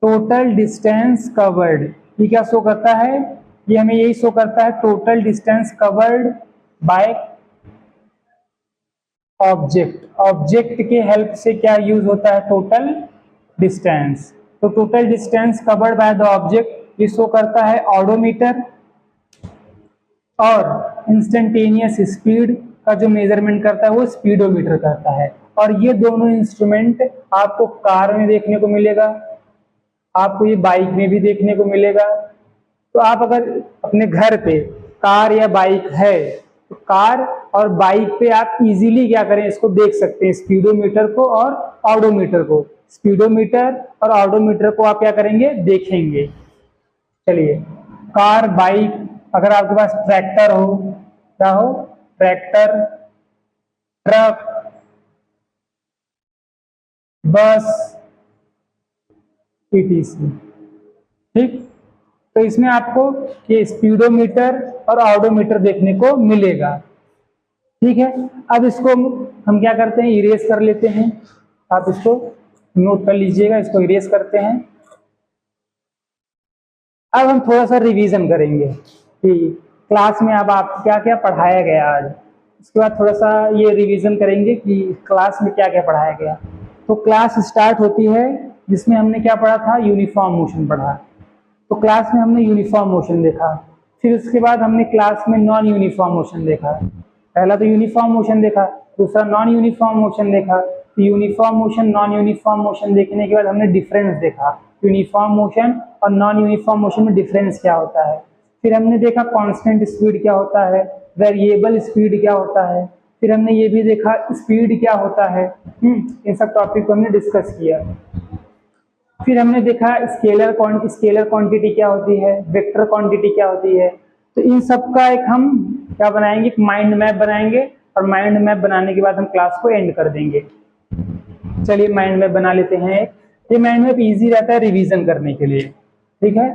Total distance covered, ये क्या शो करता है, ये हमें यही शो करता है total distance covered by object. Object के हेल्प से क्या यूज होता है, टोटल डिस्टेंस। तो total distance covered by the object ये शो करता है ऑडोमीटर। और इंस्टेंटेनियस स्पीड का जो मेजरमेंट करता है वो स्पीडोमीटर करता है। और ये दोनों इंस्ट्रूमेंट आपको कार में देखने को मिलेगा, आपको ये बाइक में भी देखने को मिलेगा। तो आप अगर अपने घर पे कार या बाइक है, तो कार और बाइक पे आप इजीली क्या करें, इसको देख सकते हैं, स्पीडोमीटर को और ऑडोमीटर को। स्पीडोमीटर और ऑडोमीटर को आप क्या करेंगे, देखेंगे। चलिए, कार, बाइक, अगर आपके पास ट्रैक्टर हो, क्या हो, ट्रैक्टर, ट्रक, बस, etc। ठीक, तो इसमें आपको ये स्पीडोमीटर और ऑडोमीटर देखने को मिलेगा। ठीक है, अब इसको हम क्या करते हैं, इरेज कर लेते हैं। आप इसको नोट कर लीजिएगा, इसको इरेज करते हैं। अब हम थोड़ा सा रिवीजन करेंगे कि क्लास में अब आप क्या क्या पढ़ाया गया आज। उसके बाद थोड़ा सा ये रिवीजन करेंगे कि क्लास में क्या क्या पढ़ाया गया। तो क्लास स्टार्ट होती है जिसमें हमने क्या पढ़ा था, यूनिफॉर्म मोशन पढ़ा। तो क्लास में हमने यूनिफॉर्म मोशन देखा। फिर उसके बाद हमने क्लास में नॉन यूनिफॉर्म मोशन देखा। पहला तो यूनिफॉर्म मोशन देखा, दूसरा नॉन यूनिफॉर्म मोशन देखा। तो uniform motion, non uniform motion देखने के बाद हमने डिफरेंस देखा, यूनिफॉर्म मोशन और नॉन यूनिफॉर्म मोशन में डिफरेंस क्या होता है। फिर हमने देखा कांस्टेंट स्पीड क्या होता है, वेरिएबल स्पीड क्या होता है। फिर हमने ये भी देखा स्पीड क्या होता है। इन सब टॉपिक को हमने डिस्कस किया। फिर हमने देखा स्केलर क्वांटिटी क्या होती है, वेक्टर क्वांटिटी क्या होती है। तो इन सब का एक हम क्या बनाएंगे, एक माइंड मैप बनाएंगे, और माइंड मैप बनाने के बाद हम क्लास को एंड कर देंगे। चलिए माइंड मैप बना लेते हैं। ये माइंड मैप इजी रहता है रिवीजन करने के लिए। ठीक है,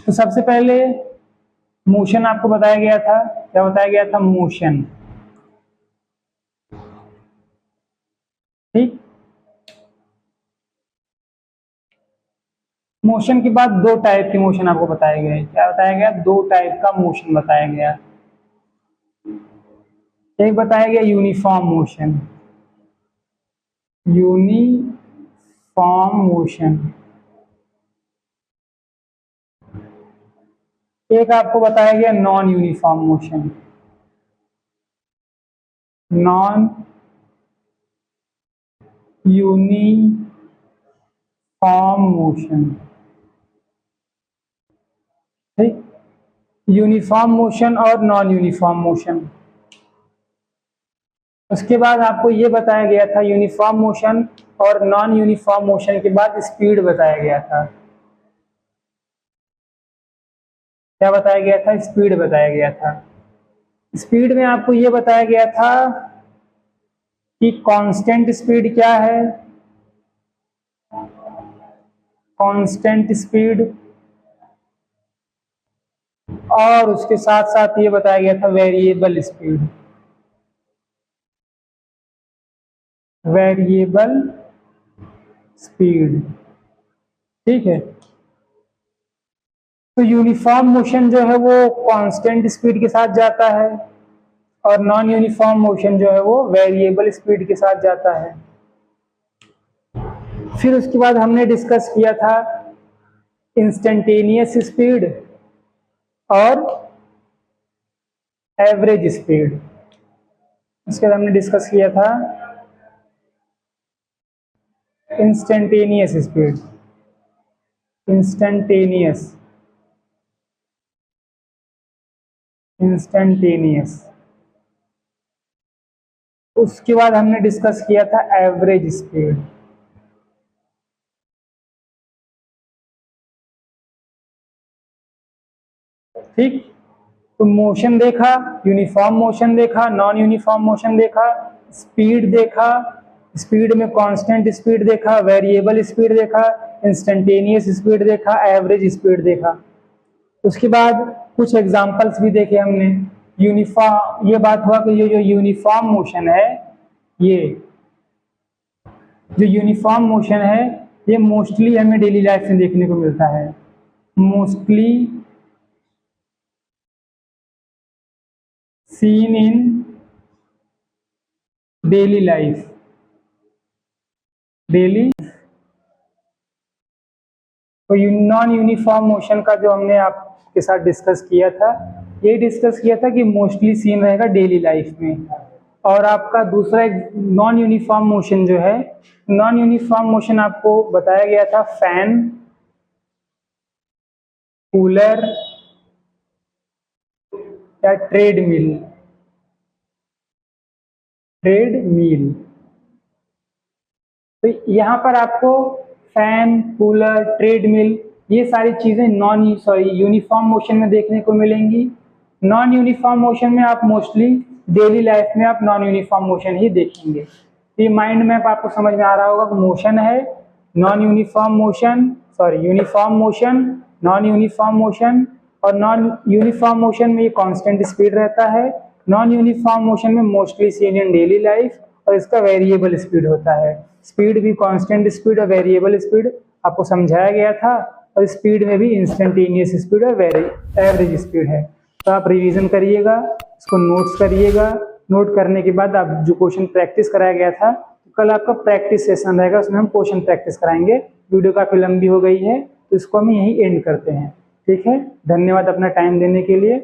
तो सबसे पहले मोशन आपको बताया गया था। क्या बताया गया था, मोशन। ठीक, मोशन के बाद दो टाइप के मोशन आपको बताए गए। क्या बताया गया, दो टाइप का मोशन बताया गया। एक बताया गया यूनिफॉर्म मोशन, यूनिफॉर्म मोशन। एक आपको बताया गया non uniform motion, non uniform motion. ठीक, यूनिफॉर्म मोशन और नॉन यूनिफॉर्म मोशन। उसके बाद आपको ये बताया गया था यूनिफॉर्म मोशन और नॉन यूनिफॉर्म मोशन के बाद स्पीड बताया गया था। क्या बताया गया था, स्पीड बताया गया था। स्पीड में आपको ये बताया गया था कि कांस्टेंट स्पीड क्या है, कांस्टेंट स्पीड, और उसके साथ साथ ये बताया गया था वेरिएबल स्पीड, वेरिएबल स्पीड। ठीक है, तो यूनिफॉर्म मोशन जो है वो कांस्टेंट स्पीड के साथ जाता है, और नॉन यूनिफॉर्म मोशन जो है वो वेरिएबल स्पीड के साथ जाता है। फिर उसके बाद हमने डिस्कस किया था इंस्टेंटेनियस स्पीड और एवरेज स्पीड। उसके बाद हमने डिस्कस किया था इंस्टेंटेनियस स्पीड, इंस्टेंटेनियस, इंस्टेंटेनियस। उसके बाद हमने डिस्कस किया था एवरेज स्पीड। ठीक, तो मोशन देखा, यूनिफॉर्म मोशन देखा, नॉन यूनिफॉर्म मोशन देखा, स्पीड देखा, स्पीड में कांस्टेंट स्पीड देखा, वेरिएबल स्पीड देखा, इंस्टेंटेनियस स्पीड देखा, एवरेज स्पीड देखा। उसके बाद कुछ एग्जांपल्स भी देखे हमने। यूनिफॉर्म, ये बात हुआ कि ये जो यूनिफॉर्म मोशन है, ये जो यूनिफॉर्म मोशन है ये मोस्टली हमें डेली लाइफ में देखने को मिलता है, mostly seen in daily life, daily. तो नॉन यूनिफॉर्म मोशन का जो हमने आपके साथ डिस्कस किया था, ये डिस्कस किया था कि मोस्टली सीन रहेगा डेली लाइफ में। और आपका दूसरा एक नॉन यूनिफॉर्म मोशन जो है, नॉन यूनिफॉर्म मोशन आपको बताया गया था फैन, कूलर या ट्रेडमिल। ट्रेडमिल। तो यहाँ पर आपको फैन, कूलर, ट्रेडमिल ये सारी चीजें यूनिफॉर्म मोशन में देखने को मिलेंगी। नॉन यूनिफॉर्म मोशन में आप मोस्टली डेली लाइफ में आप नॉन यूनिफॉर्म मोशन ही देखेंगे। ये माइंड मैप आपको समझ में आ रहा होगा कि मोशन है, non uniform motion, uniform motion, non uniform motion, और नॉन यूनिफॉर्म मोशन में ये कांस्टेंट स्पीड रहता है। नॉन यूनिफॉर्म मोशन में mostly seen in daily life, और इसका वेरिएबल स्पीड होता है। स्पीड भी कांस्टेंट स्पीड और वेरिएबल स्पीड आपको समझाया गया था, और स्पीड में भी इंस्टेंटेनियस स्पीड और एवरेज स्पीड है। तो आप रिवीजन करिएगा, इसको नोट्स करिएगा। नोट करने के बाद आप जो क्वेश्चन प्रैक्टिस कराया गया था, कल आपका प्रैक्टिस सेशन रहेगा, उसमें हम क्वेश्चन प्रैक्टिस कराएंगे। वीडियो काफी लंबी हो गई है, तो इसको हम यहीं एंड करते हैं। ठीक है, धन्यवाद अपना टाइम देने के लिए।